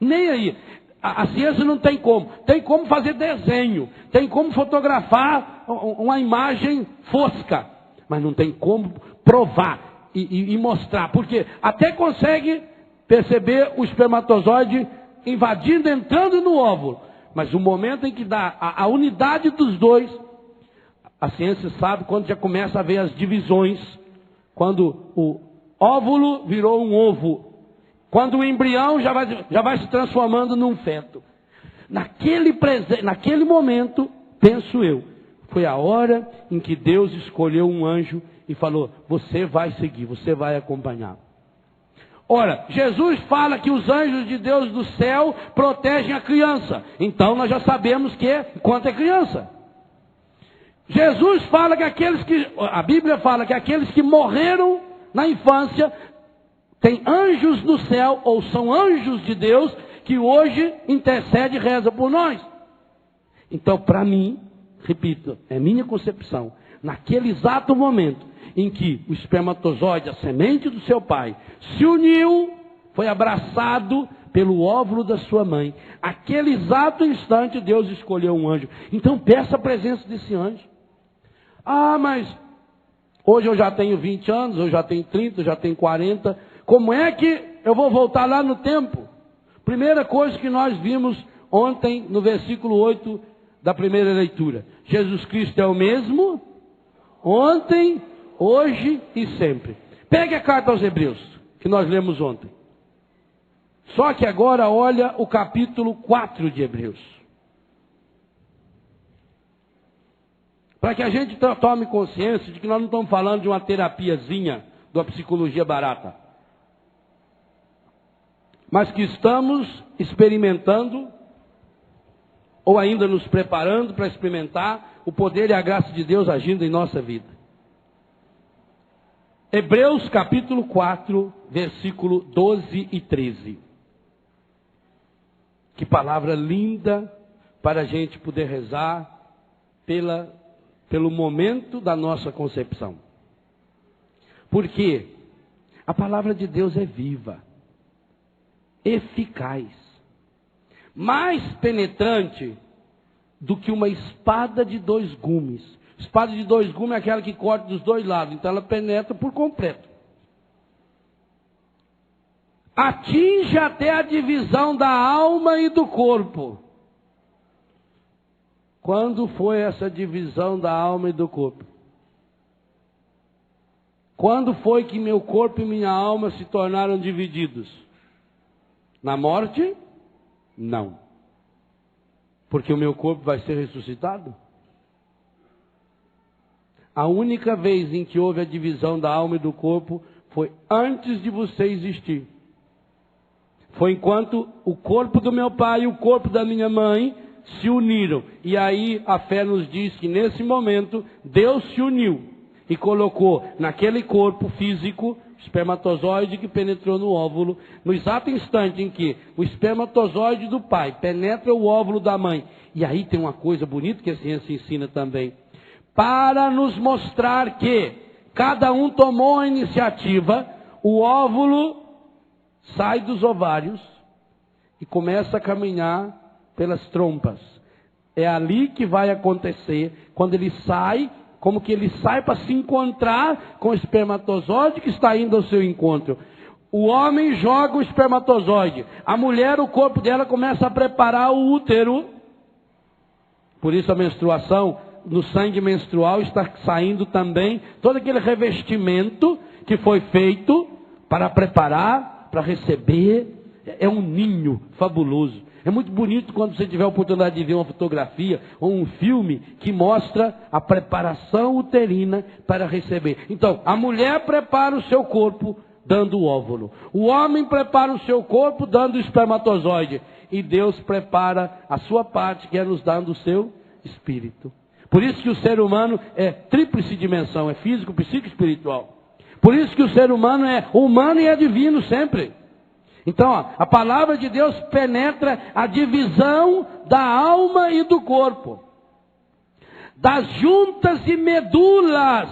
Nem aí. A ciência não tem como. Tem como fazer desenho, tem como fotografar uma imagem fosca, mas não tem como provar e mostrar. Porque até consegue perceber o espermatozoide invadindo, entrando no óvulo. Mas o momento em que dá a unidade dos dois, a ciência sabe quando já começa a ver as divisões. Quando o óvulo virou um ovo. Quando o embrião já vai se transformando num feto. Naquele momento, penso eu, foi a hora em que Deus escolheu um anjo e falou, você vai seguir, você vai acompanhar. Ora, Jesus fala que os anjos de Deus do céu protegem a criança. Então nós já sabemos que quanto é criança. Jesus fala que a Bíblia fala que aqueles que morreram na infância têm anjos no céu, ou são anjos de Deus, que hoje intercede e reza por nós. Então, para mim, repito, é minha concepção, naquele exato momento em que o espermatozoide, a semente do seu pai, se uniu, foi abraçado pelo óvulo da sua mãe. Aquele exato instante Deus escolheu um anjo. Então peça a presença desse anjo. Ah, mas hoje eu já tenho 20 anos, eu já tenho 30, eu já tenho 40. Como é que eu vou voltar lá no tempo? Primeira coisa que nós vimos ontem no versículo 8 da primeira leitura. Jesus Cristo é o mesmo ontem, hoje e sempre. Pegue a carta aos Hebreus, que nós lemos ontem. Só que agora olha o capítulo 4 de Hebreus. Para que a gente tome consciência de que nós não estamos falando de uma terapiazinha, de uma psicologia barata. mas que estamos experimentando, ou ainda nos preparando para experimentar o poder e a graça de Deus agindo em nossa vida. Hebreus capítulo 4, versículo 12 e 13. Que palavra linda para a gente poder rezar pelo momento da nossa concepção. Porque a palavra de Deus é viva, eficaz, mais penetrante do que uma espada de 2 gumes. Espada de 2 gumes é aquela que corta dos 2 lados, então ela penetra por completo. Atinge até a divisão da alma e do corpo. Quando foi essa divisão da alma e do corpo? Quando foi que meu corpo e minha alma se tornaram divididos? Na morte? Não. Porque o meu corpo vai ser ressuscitado? A única vez em que houve a divisão da alma e do corpo foi antes de você existir. Foi enquanto o corpo do meu pai e o corpo da minha mãe se uniram. E aí a fé nos diz que nesse momento Deus se uniu e colocou naquele corpo físico espermatozoide que penetrou no óvulo, no exato instante em que o espermatozoide do pai penetra o óvulo da mãe. E aí tem uma coisa bonita que a ciência ensina também, para nos mostrar que cada um tomou a iniciativa. O óvulo sai dos ovários e começa a caminhar pelas trompas. É ali que vai acontecer, quando ele sai, como que ele sai para se encontrar com o espermatozoide que está indo ao seu encontro. O homem joga o espermatozoide, a mulher, o corpo dela começa a preparar o útero. Por isso a menstruação, no sangue menstrual está saindo também todo aquele revestimento que foi feito para preparar, para receber. É um ninho fabuloso. É muito bonito quando você tiver a oportunidade de ver uma fotografia ou um filme que mostra a preparação uterina para receber. Então, a mulher prepara o seu corpo dando o óvulo. O homem prepara o seu corpo dando o espermatozoide. E Deus prepara a sua parte, que é nos dando o seu espírito. Por isso que o ser humano é tríplice dimensão, é físico, psíquico e espiritual. Por isso que o ser humano é humano e é divino sempre. Então, a palavra de Deus penetra a divisão da alma e do corpo, das juntas e medulas,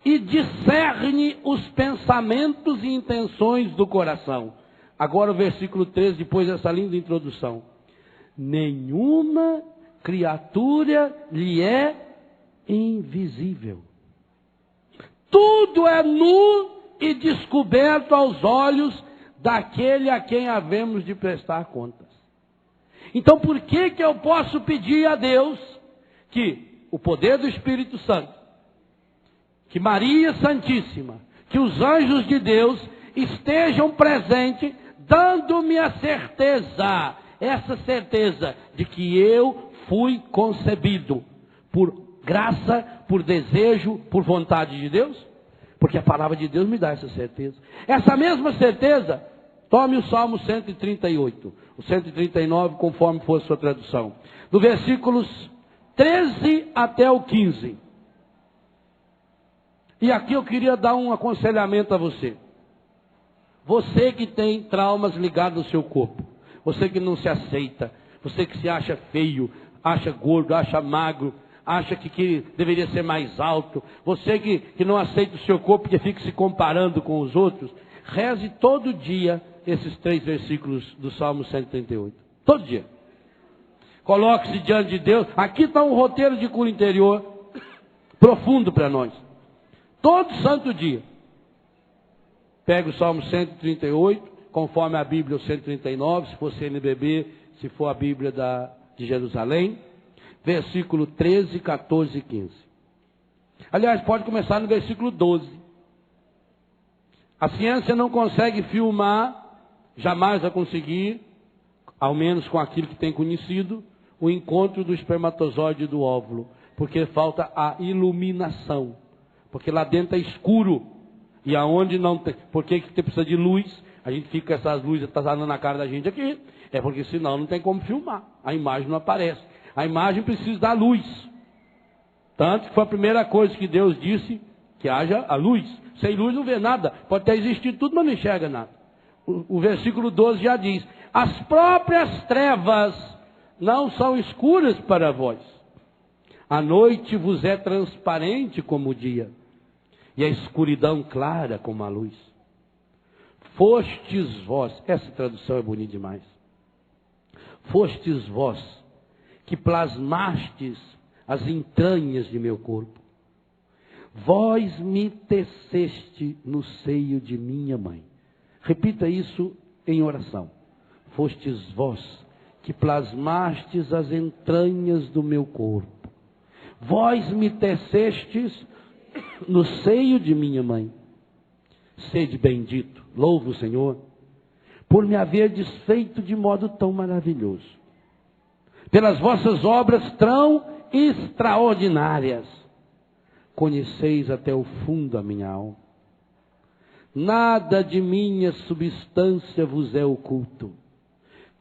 e discerne os pensamentos e intenções do coração. Agora o versículo 13, depois dessa linda introdução. Nenhuma criatura lhe é invisível. Tudo é nu e descoberto aos olhos daquele a quem havemos de prestar contas. Então por que eu posso pedir a Deus que o poder do Espírito Santo, que Maria Santíssima, que os anjos de Deus estejam presentes, dando-me a certeza, essa certeza de que eu fui concebido por graça, por desejo, por vontade de Deus? Porque a palavra de Deus me dá essa certeza. Essa mesma certeza, tome o Salmo 138, o 139, conforme for a sua tradução. Do versículos 13 até o 15. E aqui eu queria dar um aconselhamento a você. Você que tem traumas ligados ao seu corpo. Você que não se aceita. Você que se acha feio, acha gordo, acha magro. Acha que deveria ser mais alto. Você que não aceita o seu corpo, que fica se comparando com os outros. Reze todo dia esses 3 versículos do Salmo 138. Todo dia. Coloque-se diante de Deus. Aqui está um roteiro de cura interior profundo para nós. Todo santo dia. Pega o Salmo 138, conforme a Bíblia o 139, se for CNBB, se for a Bíblia de Jerusalém. Versículo 13, 14 e 15. Aliás, pode começar no versículo 12. A ciência não consegue filmar, jamais vai conseguir, ao menos com aquilo que tem conhecido, o encontro do espermatozoide e do óvulo. Porque falta a iluminação. Porque lá dentro é escuro. E aonde não tem. Por que precisa de luz? a gente fica com essas luzes atazanando na cara da gente aqui. É porque senão não tem como filmar. A imagem não aparece. A imagem precisa da luz. Tanto que foi a primeira coisa que Deus disse, que haja a luz. Sem luz não vê nada. Pode até existir tudo, mas não enxerga nada. O versículo 12 já diz: as próprias trevas não são escuras para vós. A noite vos é transparente como o dia, e a escuridão clara como a luz. Fostes vós, essa tradução é bonita demais. Fostes vós que plasmastes as entranhas de meu corpo. Vós me teceste no seio de minha mãe. Repita isso em oração. Fostes vós que plasmastes as entranhas do meu corpo. Vós me tecestes no seio de minha mãe. Sede bendito, louvo o Senhor, por me haver desfeito de modo tão maravilhoso. Pelas vossas obras tão extraordinárias, conheceis até o fundo a minha alma. Nada de minha substância vos é oculto.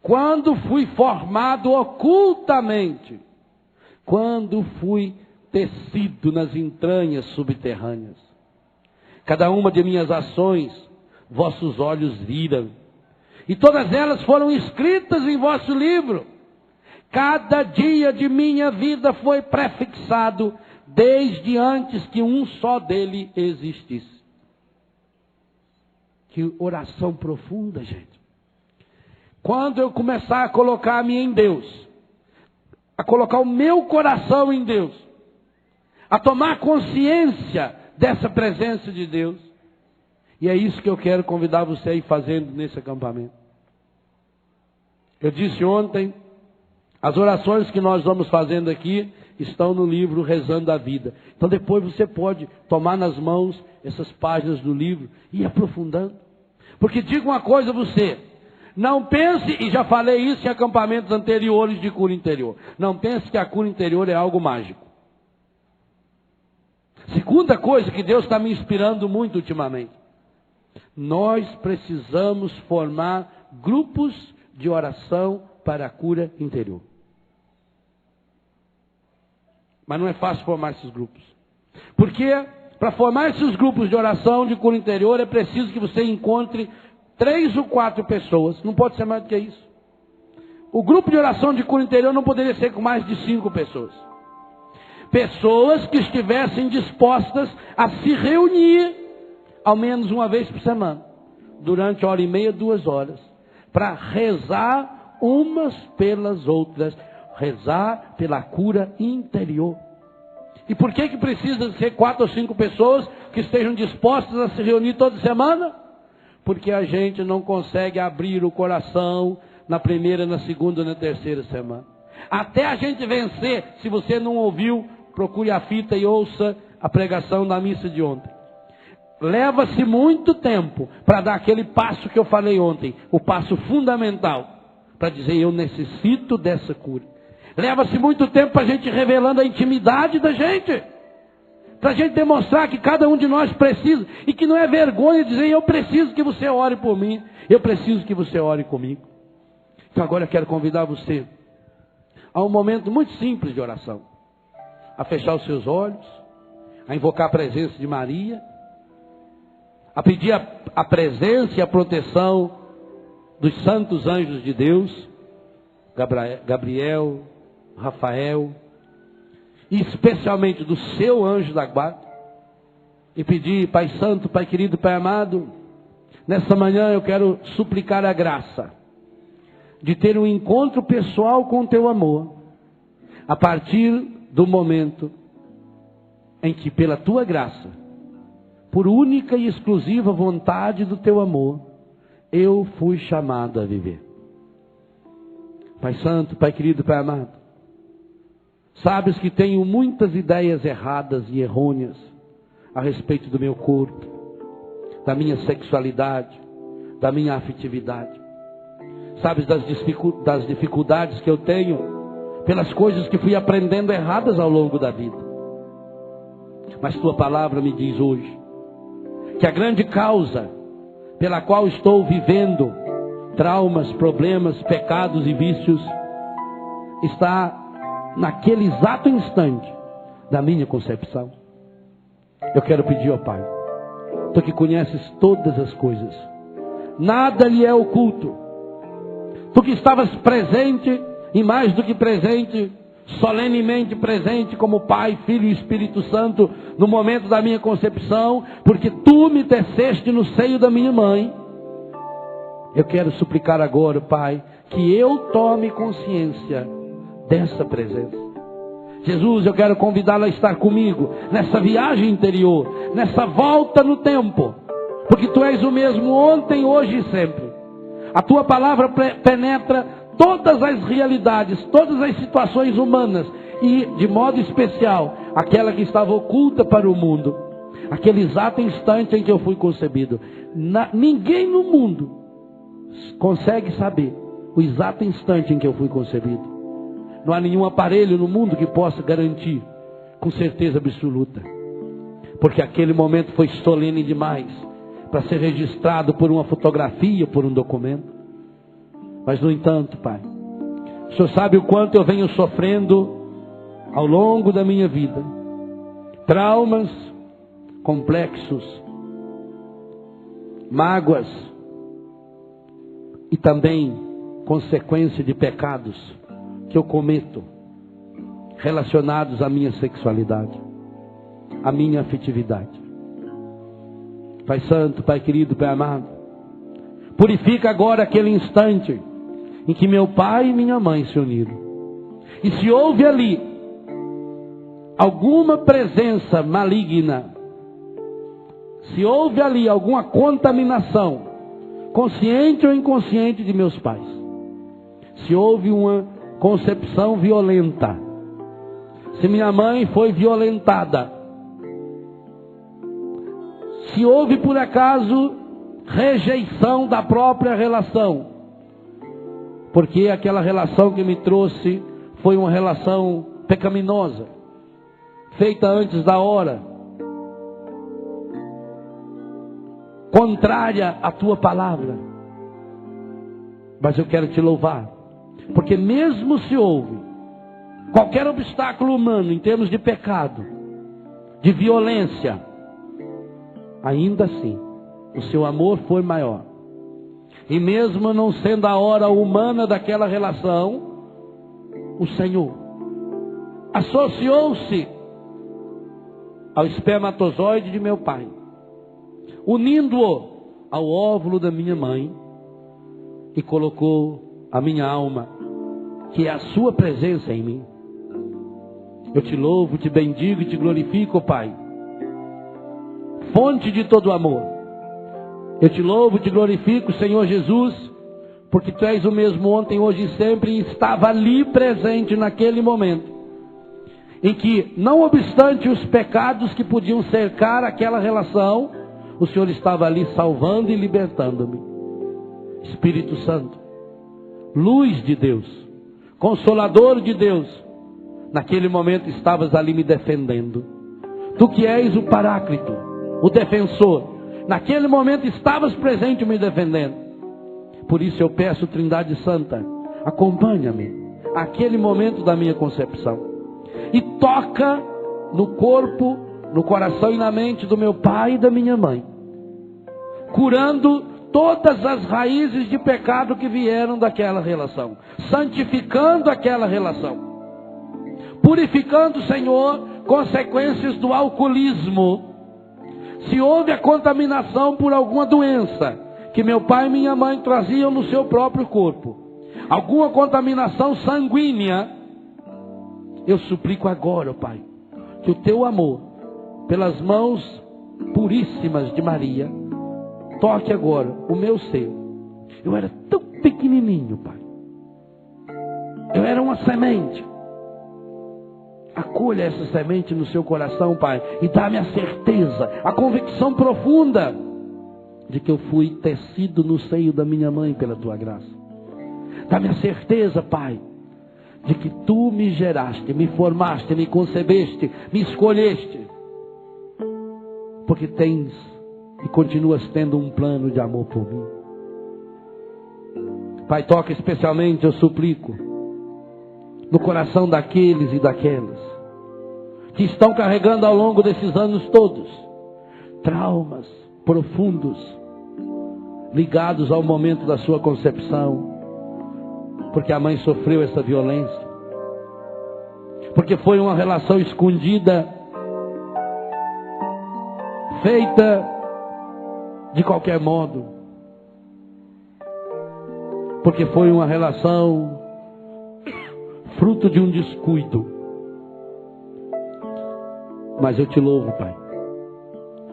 Quando fui formado ocultamente, quando fui tecido nas entranhas subterrâneas, cada uma de minhas ações, vossos olhos viram, e todas elas foram escritas em vosso livro. Cada dia de minha vida foi prefixado, desde antes que um só dele existisse. Que oração profunda, gente. Quando eu começar a colocar-me em Deus, a colocar o meu coração em Deus, a tomar consciência dessa presença de Deus, e é isso que eu quero convidar você a ir fazendo nesse acampamento. Eu disse ontem, as orações que nós vamos fazendo aqui estão no livro Rezando a Vida. Então depois você pode tomar nas mãos essas páginas do livro e ir aprofundando. Porque digo uma coisa a você, não pense, e já falei isso em acampamentos anteriores de cura interior, não pense que a cura interior é algo mágico. Segunda coisa que Deus está me inspirando muito ultimamente, nós precisamos formar grupos de oração para a cura interior. Mas não é fácil formar esses grupos. Porque para formar esses grupos de oração de cura interior é preciso que você encontre 3 ou 4 pessoas. Não pode ser mais do que isso. O grupo de oração de cura interior não poderia ser com mais de 5 pessoas. Pessoas que estivessem dispostas a se reunir ao menos uma vez por semana, durante 1h30, 2 horas, para rezar umas pelas outras, rezar pela cura interior. E por que precisa ser 4 ou 5 pessoas que estejam dispostas a se reunir toda semana? Porque a gente não consegue abrir o coração na primeira, na segunda, na terceira semana. Até a gente vencer, se você não ouviu, procure a fita e ouça a pregação da missa de ontem. Leva-se muito tempo para dar aquele passo que eu falei ontem, o passo fundamental, para dizer eu necessito dessa cura. Leva-se muito tempo para a gente revelando a intimidade da gente, para a gente demonstrar que cada um de nós precisa, e que não é vergonha dizer eu preciso que você ore por mim, eu preciso que você ore comigo. Então agora eu quero convidar você a um momento muito simples de oração, a fechar os seus olhos, a invocar a presença de Maria, a pedir a presença e a proteção dos santos anjos de Deus, Gabriel, Rafael, e especialmente do seu anjo da guarda, e pedir, Pai Santo, Pai querido, Pai amado, nessa manhã eu quero suplicar a graça de ter um encontro pessoal com o teu amor, a partir do momento em que pela tua graça, por única e exclusiva vontade do teu amor, eu fui chamado a viver. Pai Santo, Pai querido, Pai amado, sabes que tenho muitas ideias erradas e errôneas a respeito do meu corpo, da minha sexualidade, da minha afetividade. Sabes das dificuldades que eu tenho pelas coisas que fui aprendendo erradas ao longo da vida. Mas tua palavra me diz hoje que a grande causa pela qual estou vivendo, traumas, problemas, pecados e vícios, está naquele exato instante da minha concepção. Eu quero pedir ao Pai, Tu que conheces todas as coisas, nada lhe é oculto, Tu que estavas presente, e mais do que presente, solenemente presente como Pai, Filho e Espírito Santo, no momento da minha concepção, porque Tu me teceste no seio da minha mãe. Eu quero suplicar agora, Pai, que eu tome consciência dessa presença. Jesus, eu quero convidá-la a estar comigo nessa viagem interior, nessa volta no tempo, porque Tu és o mesmo ontem, hoje e sempre. A Tua palavra penetra todas as realidades, todas as situações humanas e, de modo especial, aquela que estava oculta para o mundo, aquele exato instante em que eu fui concebido. Ninguém no mundo consegue saber o exato instante em que eu fui concebido. Não há nenhum aparelho no mundo que possa garantir com certeza absoluta, porque aquele momento foi solene demais para ser registrado por uma fotografia, por um documento. Mas no entanto, Pai, o Senhor sabe o quanto eu venho sofrendo ao longo da minha vida, traumas complexos, mágoas e também consequência de pecados que eu cometo, relacionados à minha sexualidade, à minha afetividade. Pai Santo, Pai querido, Pai amado, purifica agora aquele instante em que meu pai e minha mãe se uniram. E se houve ali alguma presença maligna, se houve ali alguma contaminação, consciente ou inconsciente de meus pais, se houve uma concepção violenta, se minha mãe foi violentada, se houve por acaso rejeição da própria relação, porque aquela relação que me trouxe foi uma relação pecaminosa, feita antes da hora, contrária à Tua palavra. Mas eu quero Te louvar, porque mesmo se houve qualquer obstáculo humano em termos de pecado, de violência, ainda assim o Seu amor foi maior. E mesmo não sendo a hora humana daquela relação, o Senhor associou-se ao espermatozoide de meu pai, unindo-o ao óvulo da minha mãe, e colocou a minha alma, que é a Sua presença em mim. Eu Te louvo, Te bendigo e Te glorifico, Pai, fonte de todo amor. Eu Te louvo, Te glorifico, Senhor Jesus, porque Tu és o mesmo ontem, hoje e sempre, e estava ali presente naquele momento, em que, não obstante os pecados que podiam cercar aquela relação, o Senhor estava ali salvando e libertando-me. Espírito Santo, luz de Deus, Consolador de Deus, naquele momento estavas ali me defendendo. Tu que és o Paráclito, o defensor, naquele momento estavas presente me defendendo. Por isso eu peço, Trindade Santa, acompanha-me àquele momento da minha concepção e toca no corpo, no coração e na mente do meu pai e da minha mãe, curando todas as raízes de pecado que vieram daquela relação, santificando aquela relação, purificando, Senhor, consequências do alcoolismo. Se houve a contaminação por alguma doença que meu pai e minha mãe traziam no seu próprio corpo, alguma contaminação sanguínea, eu suplico agora, Pai, que o Teu amor, pelas mãos puríssimas de Maria, toque agora o meu ser. Eu era tão pequenininho, Pai, eu era uma semente. Acolha essa semente no seu coração, Pai, e dá-me a certeza, a convicção profunda de que eu fui tecido no seio da minha mãe pela Tua graça. Dá-me a certeza, Pai, de que Tu me geraste, me formaste, me concebeste, me escolheste, porque tens e continuas tendo um plano de amor por mim. Pai, toca especialmente, eu suplico, no coração daqueles e daquelas que estão carregando ao longo desses anos todos traumas profundos ligados ao momento da sua concepção, porque a mãe sofreu essa violência, porque foi uma relação escondida, feita de qualquer modo, porque foi uma relação fruto de um descuido. Mas eu te louvo, Pai,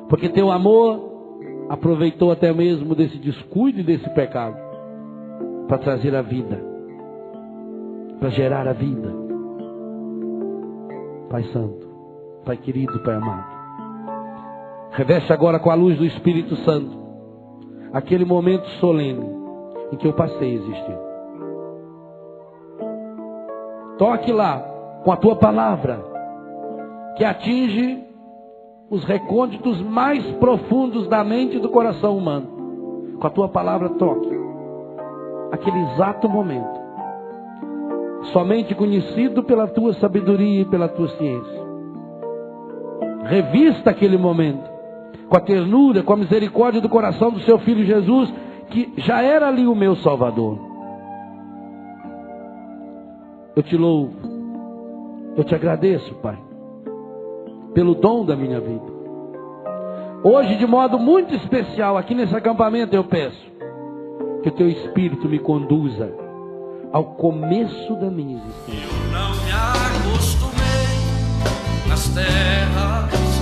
porque teu amor aproveitou até mesmo desse descuido e desse pecado para trazer a vida, para gerar a vida. Pai Santo, Pai querido, Pai amado, reveste agora com a luz do Espírito Santo aquele momento solene em que eu passei a existir. Toque lá com a tua palavra, que atinge os recônditos mais profundos da mente e do coração humano. Com a tua palavra toque aquele exato momento, somente conhecido pela tua sabedoria e pela tua ciência. Revista aquele momento com a ternura, com a misericórdia do coração do seu Filho Jesus, que já era ali o meu Salvador. Eu te louvo, eu te agradeço, Pai, pelo dom da minha vida. Hoje, de modo muito especial, aqui nesse acampamento, eu peço que o teu Espírito me conduza ao começo da minha existência. Eu não me acostumei nas terras